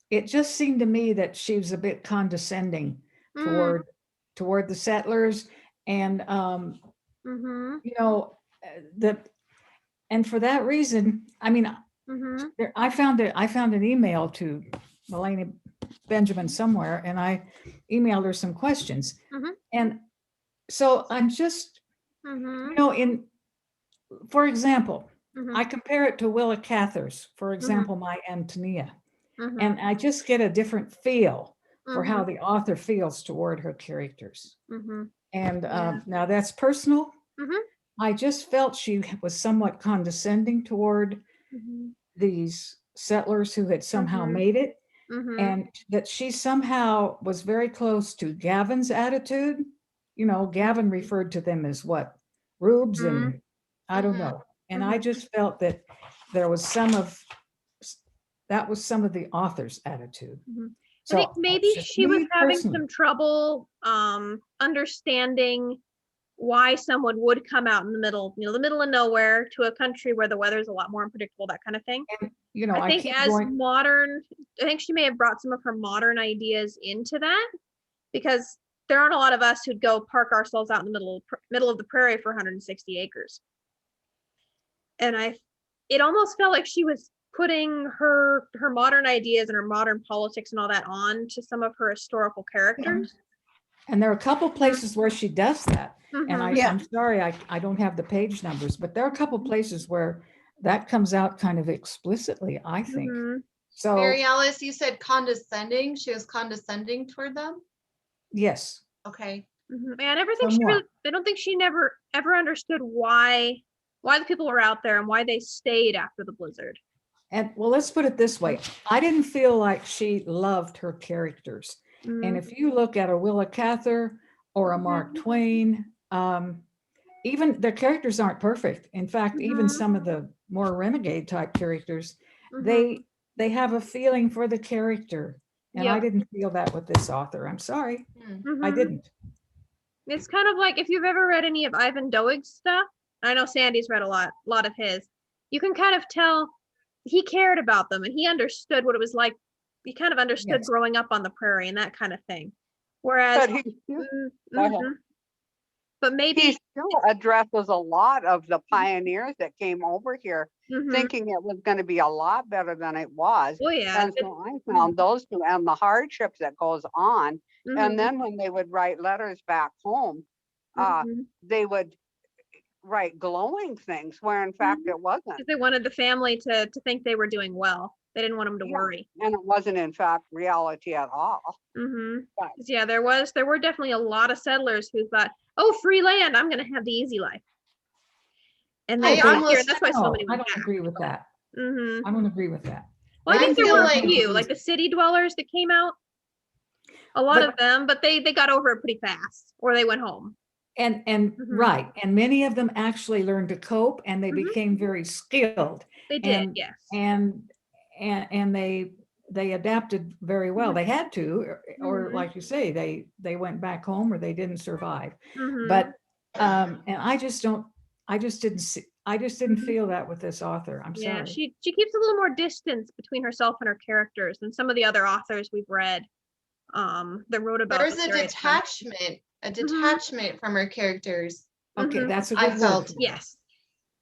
it just seemed to me that she was a bit condescending toward the settlers, and you know, and for that reason, I mean, I found an email to Melanie Benjamin somewhere, and I emailed her some questions, and so I'm just, you know, for example, I compare it to Willa Cather's, for example, my Antonia, and I just get a different feel for how the author feels toward her characters. And now that's personal. I just felt she was somewhat condescending toward these settlers who had somehow made it, and that she somehow was very close to Gavin's attitude. You know, Gavin referred to them as what? Rubes, and I don't know. And I just felt that there was that was some of the author's attitude. I think So maybe it's just she was me having personally. some trouble understanding why someone would come out in the middle of nowhere to a country where the weather's a lot more unpredictable, that kind of thing. You know, I think keep as going. modern, I think she may have brought some of her modern ideas into that, because there aren't a lot of us who'd go park ourselves out in the middle of the prairie for 160 acres. And it almost felt like she was putting her modern ideas and her modern politics and all that on to some of her historical characters. And there are a couple places where she does that. And Yeah. I'm sorry, I don't have the page numbers, but there are a couple places where that comes out kind of explicitly, I think. So, Mary Alice, you said condescending. She was condescending toward them. yes. Okay. And I never think Somewhat. I don't think she never ever understood why the people were out there and why they stayed after the blizzard. And well, let's put it this way. I didn't feel like she loved her characters. And if you look at a Willa Cather or a Mark Twain, even their characters aren't perfect. In fact, even some of the more renegade type characters, they have a feeling for the character. And I didn't feel that with this author. I'm sorry. I didn't. It's kind of like if you've ever read any of Ivan Doig's stuff. I know Sandy's read a lot of his. You can kind of tell he cared about them and he understood what it was like. He kind of understood growing up on the prairie and that kind of thing. Whereas, But he, go ahead. but he maybe. still addresses a lot of the pioneers that came over here Mhm. thinking it was going to be a lot better than it was. Oh yeah. And so I found those two and the hardships that goes on. Mhm. And then when they would write letters back home, Mhm. they would write glowing things where in fact it wasn't. 'Cause they wanted the family to think they were doing well. They didn't want them to Yeah. worry. And it wasn't in fact reality at all. Mhm. But 'Cause, yeah, there were definitely a lot of settlers who thought, "Oh, free land, I'm gonna have the easy life." And I they got here, almost- and that's why so No, many I went don't back. agree with that. Mhm. I don't agree with that. Well, I I think there feel were a like- few, like the city dwellers that came out. A lot But- of them, but they got over it pretty fast, or they went home. And Mhm. right, and many of them actually learned to cope, and they Mhm. became very skilled. They did, And yes. and they adapted very well. Mhm. They had to, or Mhm. like you say, they went back home or they didn't survive. Mhm. But and I just didn't Mhm. feel that with this author. I'm Yeah, sorry. she keeps a little more distance between herself and her characters than some of the other authors we've read that wrote about There's this a area of time. detachment from her characters. Okay, Mhm. that's a I good felt- word. Yes.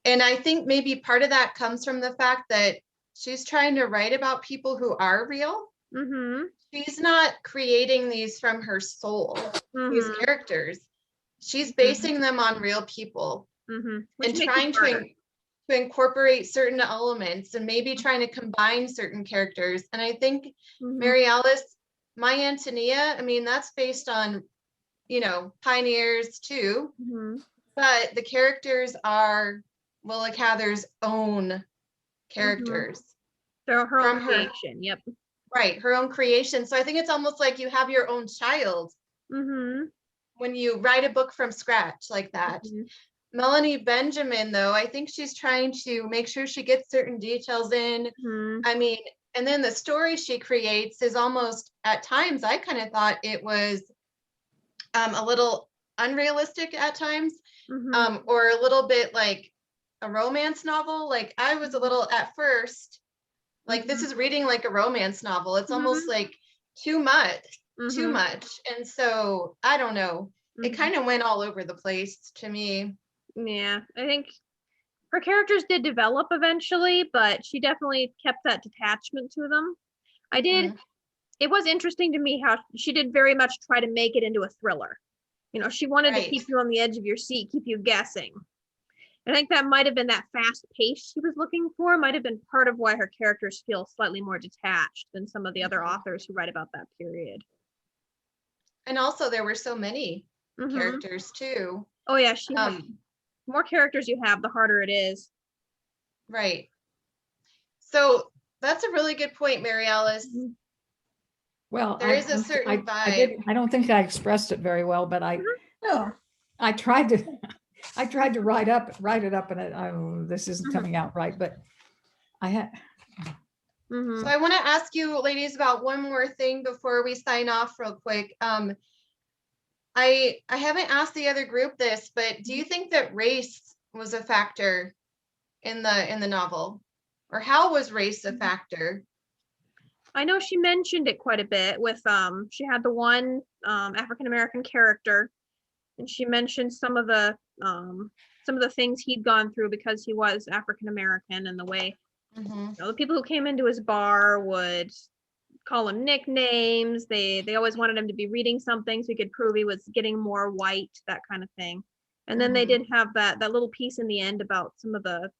And I think maybe part of that comes from the fact that she's trying to write about people who are real. Mhm. She's not creating these from her soul, these Mhm. characters. She's Mhm. basing them on real people Mhm. Which and makes it trying harder. to incorporate certain elements and maybe trying to combine certain characters. And I think Mhm. Mary Alice, My Antonia, I mean, that's based on, pioneers too, Mhm. but the characters are Willa Cather's own characters They're her own from her, creation. Yep. right, her own creation. So I think it's almost like you have your own child Mhm. when you write a book from scratch like that. Mhm. Melanie Benjamin, though, I think she's trying to make sure she gets certain details in. Mhm. I mean, and then the story she creates is almost, at times, I kind of thought it was a little unrealistic at times, Mhm. or a little bit like a romance novel. Like I was a little at first, like this is reading like a romance novel. It's almost Mhm. like too much, too Mhm. much. And so I don't know. It Mhm. kind of went all over the place to me. Yeah, I think her characters did develop eventually, but she definitely kept that detachment to them. I did. Mhm. It was interesting to me how she did very much try to make it into a thriller. She wanted to Right. keep you on the edge of your seat, keep you guessing. I think that might have been that fast pace she was looking for, might have been part of why her characters feel slightly more detached than some of the other Mhm. authors who write about that period. And also there were so many Mhm. characters too. Oh yeah, she has. The more characters you have, the harder it is. Right. So that's a really good point, Mary Alice. Mhm. Well, There is a certain vibe. I don't think I expressed it very well, but No, I tried to write it up, and this isn't Mhm. coming out right, but I had. Mhm. So I want to ask you ladies about one more thing before we sign off real quick. I haven't asked the other group this, but do you think that race was a factor in the novel? Or how was race a factor? I know she mentioned it quite a bit with she had the one African American character, and she mentioned some of the things he'd gone through because he was African American, and the way Mhm. the people who came into his bar would call him nicknames. They always wanted him to be reading something so he could prove he was getting more white, that kind of thing. And then they Mhm. did have that little piece in the end about some of the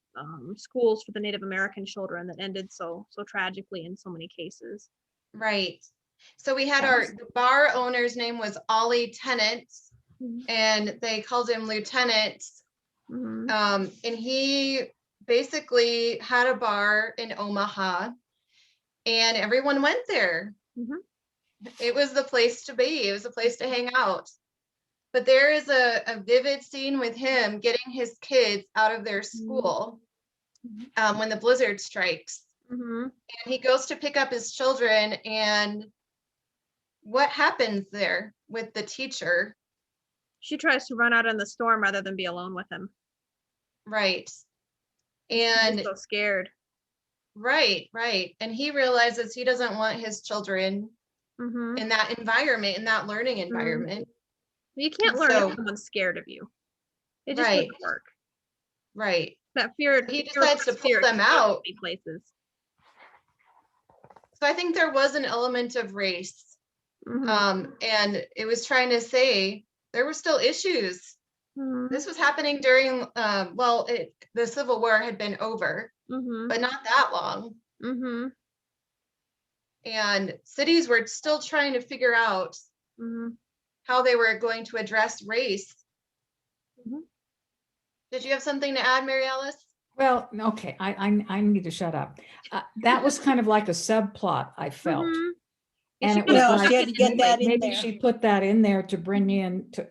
schools for the Native American children that ended so tragically in so many cases. Right. So we had the bar owner's name was Ollie Tennant, Mhm. and they called him Lieutenant. Mhm. And he basically had a bar in Omaha, and everyone went there. Mhm. It was the place to be. It was a place to hang out. But there is a vivid scene with him getting his kids out of their school when the blizzard strikes. Mhm. And he goes to pick up his children, and what happens there with the teacher? She tries to run out in the storm rather than be alone with him. Right. She's And so scared. right. And he realizes he doesn't want his children Mhm. in that environment, in that learning environment. You can't learn So- if someone's scared of you. It just Right. doesn't work. Right. That fear. He fear decides to plus pull fear them can go out. many places. So I think there was an element of race. Mhm. And it was trying to say there were still issues. Mhm. This was happening during, the Civil War had been over, Mhm. but not that long. Mhm. And cities were still trying to figure out Mhm. how they were going to address race. Mhm. Did you have something to add, Mary Alice? Well, okay, I need to shut up. That was kind of like a subplot, I felt. Mhm. And She it kinda was Well, stuck like, she had to it get in that in maybe there. she put that in there to bring in to,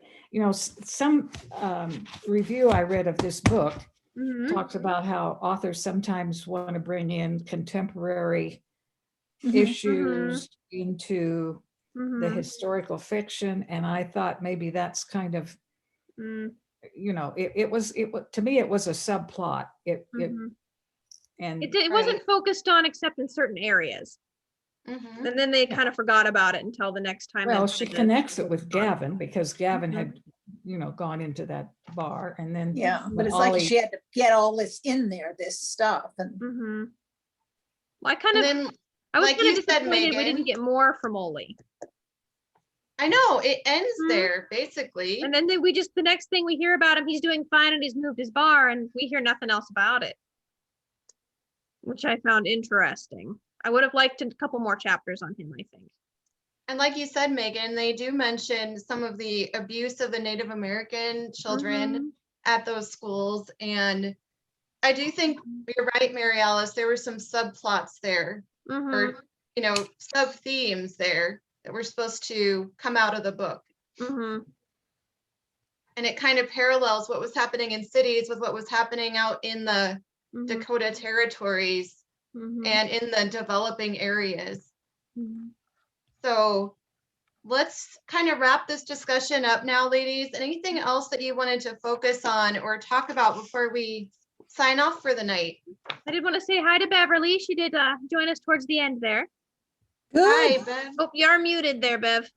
some review I read of this book Mhm. talks about how authors sometimes want to bring in contemporary Mhm. issues into the Mhm. historical fiction. And I thought maybe that's kind of, Mhm. it was, to me, it was a subplot. Mhm. And It wasn't focused on except in certain areas. Mhm. And then they Yeah. kind of forgot about it until the next time. they well, she wanted to connects it with focus on it. Gavin because Gavin Mhm. had, gone into that bar and then. Yeah, when but it's like Ollie- she had to get all this in there, this stuff, and Mhm. Well, And then, I was like kind you of said, disappointed we Megan, didn't get more from Oli. I know it ends Mhm. there basically. And then the next thing we hear about him, he's doing fine and he's moved his bar and we hear nothing else about it. Which I found interesting. I would have liked a couple more chapters on him, I think. And like you said, Megan, they do mention some of the abuse of the Native American children Mhm. at those schools. And I do think you're right, Mary Alice, there were some subplots there Mhm. or, sub themes there that were supposed to come out of the book. Mhm. And it kind of parallels what was happening in cities with what was happening out in the Mhm. Dakota territories Mhm. and in the developing areas. Mhm. So let's kind of wrap this discussion up now, ladies. Anything else that you wanted to focus on or talk about before we sign off for the night? I did want to say hi to Beverly. She did join us towards the end there. Hi, good. Bev. Oh, you're muted there, Bev.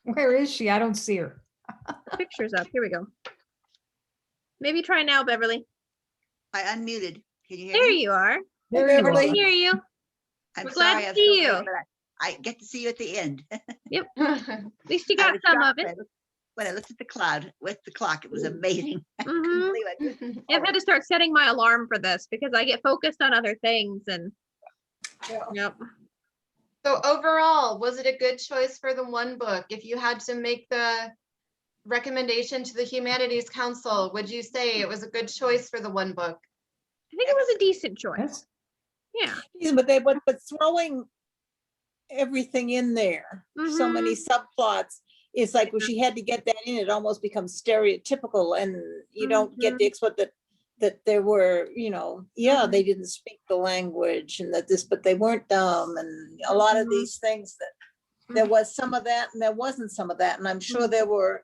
Where is she? I don't see her. The picture's up. Here we go. Maybe try now, Beverly. I unmuted. Can you hear There me? you are. There you Beverly. are. Hear you. I'm we're glad sorry to I'm see so late, you. but I get to see you at the end. At least you I got was some of shocked it. when I looked at the cloud with the clock. It was amazing. I couldn't Mhm. believe I missed it. I've had to start setting my alarm for this because I get focused on other things and yep. So overall, was it a good choice for the one book? If you had to make the recommendation to the Humanities Council, would you say it was a good choice for the one book? I think it was a decent choice. Yes. Yeah. Yeah, but throwing everything in there, so many subplots, it's like when she had to get that in, it almost becomes stereotypical, and you don't get the expert that there were, they didn't speak the language and that this, but they weren't dumb, and a lot of these things that there was some of that and there wasn't some of that, and I'm sure there were,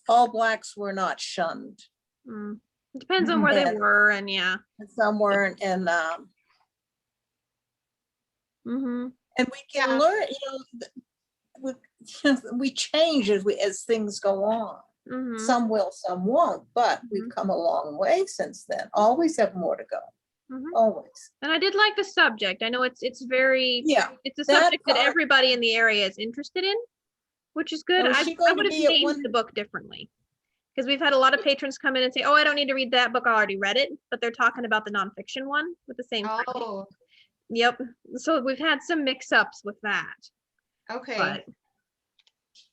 all Blacks were not shunned, Mm. It depends on where they And- were and yeah. and some weren't, and Mm-hmm. and we can Yeah. learn, we change as things go on. Mm-hmm. Some will, some won't, but we've come a long way since then. Always have more to go, Mhm. always. And I did like the subject. I know it's very Yeah. it's a that subject that part- everybody in the area is interested in, which is good. Now, is I she going to would have be at named one- the book differently. Because we've had a lot of patrons come in and say, oh, I don't need to read that book. I already read it. But they're talking about the nonfiction one with the same title. Oh, Yep. So we've had some mix-ups with that. okay. But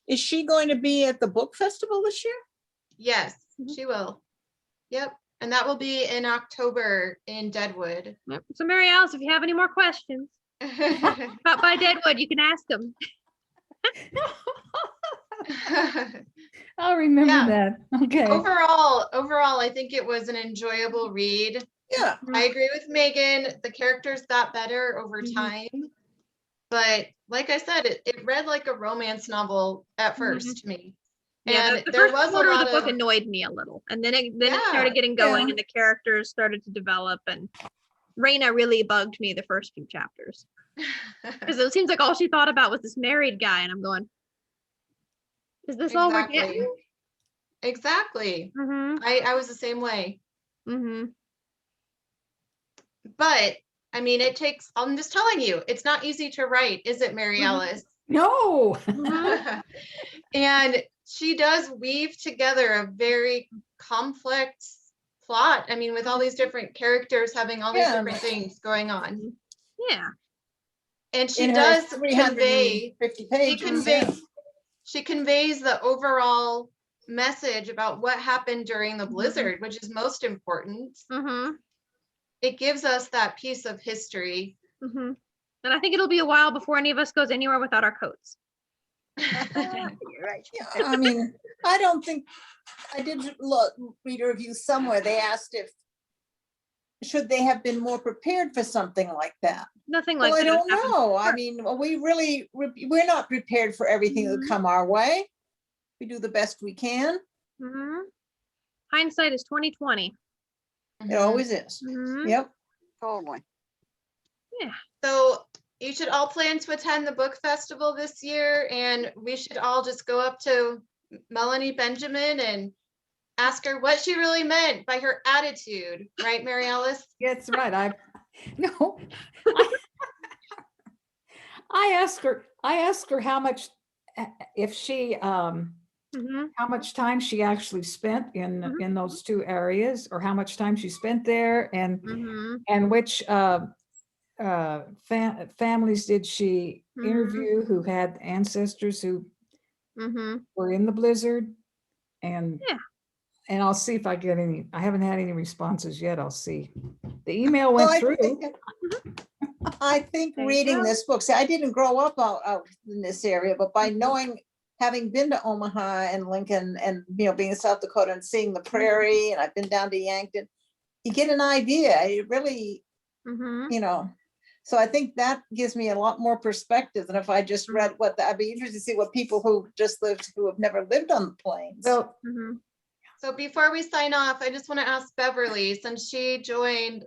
Is she going to be at the book festival this year? Yes, Mhm. she will. Yep. And that will be in October in Deadwood. yep. So Mary Alice, if you have any more questions about by Deadwood, you can ask them. I'll remember Yeah. that. Okay. Overall, I think it was an enjoyable read. Yeah. I agree with Megan. The characters got better over Mhm. time. But like I said, it read like a romance novel at first to me. Yeah, And the there first was a quarter of the lot book of, annoyed me a little, and then it Yeah, started getting going, yeah. and the characters started to develop, and Raina really bugged me the first few chapters because it seems like all she thought about was this married guy, and I'm going, Is this all we're Exactly. getting? Exactly. Mm-hmm. I was the same way. Mm-hmm. But I mean, it takes, I'm just telling you, it's not easy to write, is it, Mary Mhm. Alice? No. Mm-hmm. And she does weave together a very complex plot. I mean, with all these different characters having all these Yeah. different things going on. Yeah. And she In her does 350 pages. Yeah. she conveys the overall message about what happened during the Mhm. blizzard, which is most important. Mm-hmm. It gives us that piece of history. Mm-hmm. And I think it'll be a while before any of us goes anywhere without our coats. You're right. Yeah, I mean, I don't think, I did read a review somewhere. They asked if, should they have been more prepared for something like that? Nothing like Well, I that has don't happened know. I before. mean, we're not prepared for everything that Mhm. come our way. We do the best we can. Mm-hmm. Hindsight is 2020. It always is. Mm-hmm. Yep. Totally. So you should all plan to attend the book festival this year, and we should all just go up to Melanie Benjamin and ask her what she really meant by her attitude, right, Mary Alice? That's right. No. I, I asked her how much, if she, Mm-hmm. how much time she actually spent Mhm. in those two areas, or how much time she spent there, Mm-hmm. and which families did she Mhm. interview who had ancestors who Mm-hmm. were in the blizzard, and Yeah. and I'll see if I get any. I haven't had any responses yet. I'll see. The email Well, went I through. think There you reading go. this book, see, I didn't grow up out in this area, but by Mhm. knowing, having been to Omaha and Lincoln and, being in South Dakota and seeing the prairie, and I've been down to Yankton, you get an idea. It really, Mm-hmm. So I think that gives me a lot more perspective than if I just read I'd be interested to see what people who have never lived on the plains. So Mm-hmm. So before we sign off, I just want to ask Beverly, since she joined,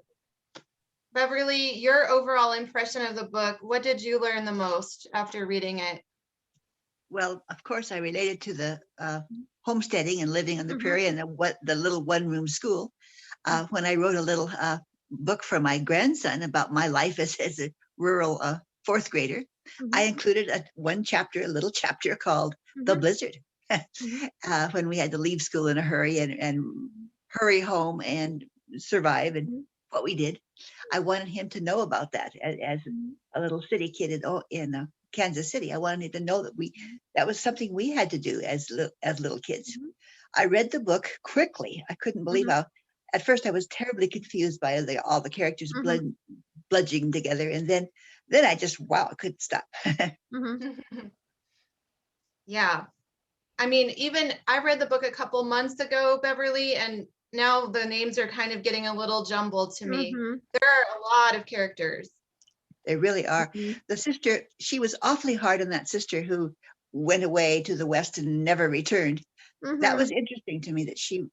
Beverly, your overall impression of the book, what did you learn the most after reading it? Well, of course, I related to the homesteading and living on the Mhm. prairie and the little one-room school. When I wrote a little book for my grandson about my life as a rural fourth grader, I included a little chapter called The Blizzard. When we had to leave school in a hurry and hurry home and survive, and what we did. I wanted him to know about that as a little city kid in Kansas City. I wanted him to know that was something we had to do as little kids. I read the book quickly. I couldn't believe how. At first, I was terribly confused by all the characters bludging together, and then I just I couldn't stop. Yeah. I mean, even I read the book a couple months ago, Beverly, and now the names are kind of getting a little jumbled to me. There are a lot of characters. They really are. The sister, she was awfully hard on that sister who went away to the West and never returned. That was interesting to me, that she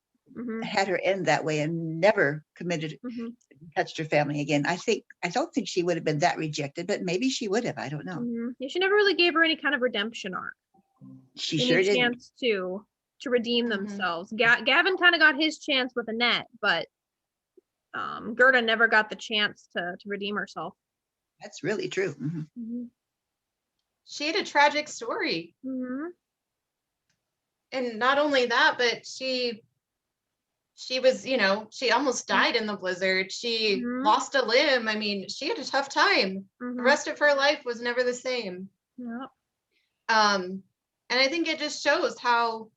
had her end that way and never touched her family again. I don't think she would have been that rejected, but maybe she would have. I don't know. Yeah, she never really gave her any kind of redemption arc. She any sure didn't. chance to redeem themselves. Gavin kind of got his chance with Annette, but Gerda never got the chance to redeem herself. That's really true. She had a tragic story. And not only that, but she was, she almost died in the blizzard. She lost a limb. I mean, she had a tough time. The rest of her life was never the same. And I think it just shows how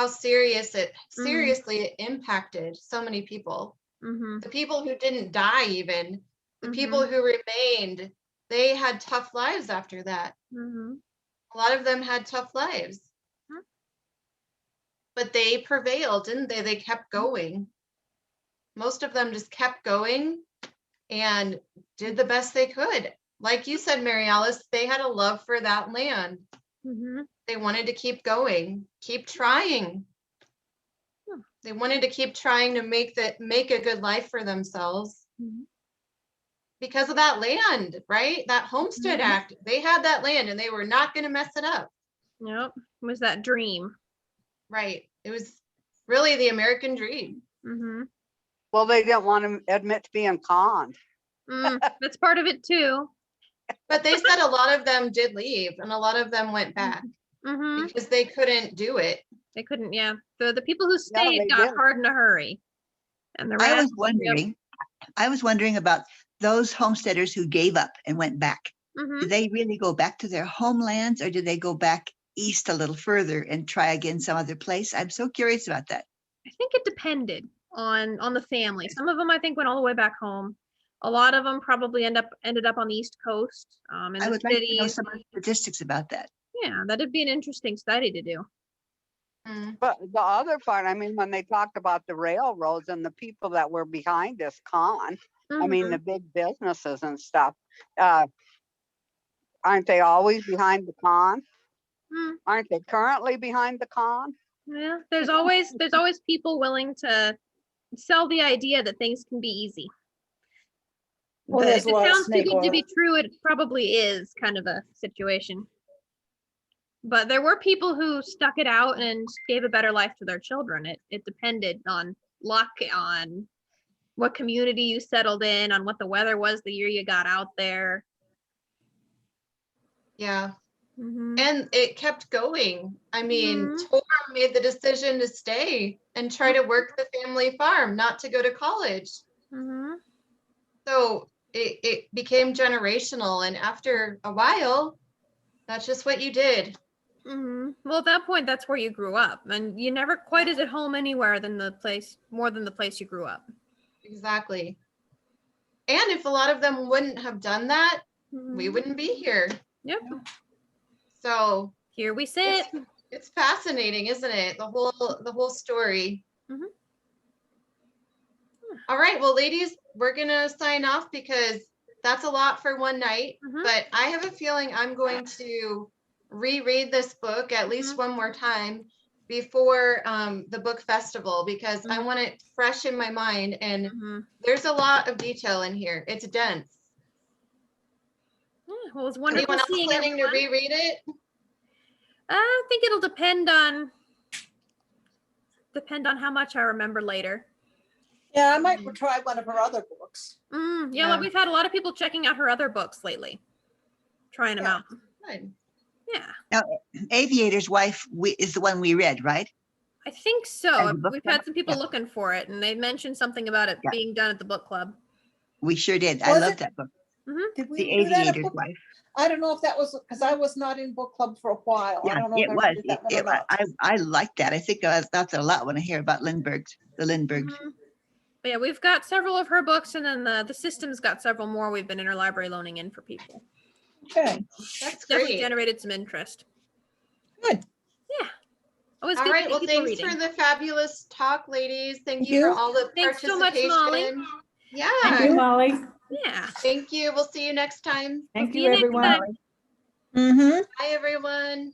seriously it impacted so many people. The people who didn't die, even the people who remained, they had tough lives after that. A lot of them had tough lives, but they prevailed, didn't they? They kept going. Most of them just kept going and did the best they could. Like you said, Mary Alice, they had a love for that land. They wanted to keep going, keep trying. They wanted to keep trying to make a good life for themselves. Because of that land, right? That Homestead Act, they had that land and they were not going to mess it up. Yep, it was that dream. Right. It was really the American dream. Mm-hmm. Well, they didn't want to admit to being conned. That's part of it too. But they said a lot of them did leave and a lot of them went back Mm-hmm. because they couldn't do it. They couldn't, yeah. The people who Yeah, stayed they got did. hard in a hurry. And the I rest, was wondering about those homesteaders who gave up and went back. hmm Did they really go back to their homelands, or did they go back east a little further and try again some other place? I'm so curious about that. I think it depended on the family. Some of them I think went all the way back home. A lot of them probably ended up on the East Coast, in I the would like to know cities. some of the statistics about that. Yeah, that'd be an interesting study to do. Mm. But the other part, I mean, when they talked about the railroads and the people that were behind this con, I mean, Mhm. the big businesses and stuff, aren't they always behind the con? Mm, Aren't they currently behind the con? yeah, there's always people willing to sell the idea that things can be easy. Well, But there's if a it lot of sounds too snake good to oil. be true, it probably is kind of a situation. But there were people who stuck it out and gave a better life to their children. It depended on luck, on what community you settled in, on what the weather was the year you got out there. Yeah. Mhm. And it kept going. I mean, Mhm. Tor made the decision to stay and try to work the family farm, not to go to college. Mhm. So it became generational. And after a while, that's just what you did. Mhm. Well, at that point, that's where you grew up, and you never quite is at home anywhere than more than the place you grew up. Exactly. And if a lot of them wouldn't have done that, we Mhm. wouldn't be here. Yep. So Here we sit. it's fascinating, isn't it? The whole story. Mhm. All right, well, ladies, we're gonna sign off because that's a lot for one night. Mhm. But I have a feeling I'm going to reread this book at least Mhm. one more time before the book festival because I Mhm. want it fresh in my mind. And Mhm. there's a lot of detail in here. It's dense. Yeah, well, it's wonderful Anyone else seeing planning to everyone. reread it? I think it'll depend on how much I remember later. Yeah, I might try one of her other books. Yeah, Yeah. well, we've had a lot of people checking out her other books lately, trying them Yeah. out. Good. Yeah, Aviator's Wife is the one we read, right? I think As so. a book We've club? had some people Yeah. looking for it, and they mentioned something about it Yeah. being done at the book club. We sure did. I Was love it? that book. Did we The do that at Aviator's book? Wife. I don't know if that was, because I was not in book club for a while. I Yeah, don't know it if I was. did that one or not. I liked that. I think I thought that a lot when I hear about the Lindberghs. But yeah, we've got several of her books, and then the system's got several more we've been interlibrary loaning in for people. Okay, That's Definitely great. generated some interest. good. Yeah. Always All good to right. see Well, people thanks reading. for the fabulous talk, ladies. Thank Thank you for you. all the Thanks so participation. much, Molly. Yeah. Thank you, Molly. Yeah. Thank you. We'll see you next time. Thank See you, you next everyone. time. Mm-hmm. Bye, everyone.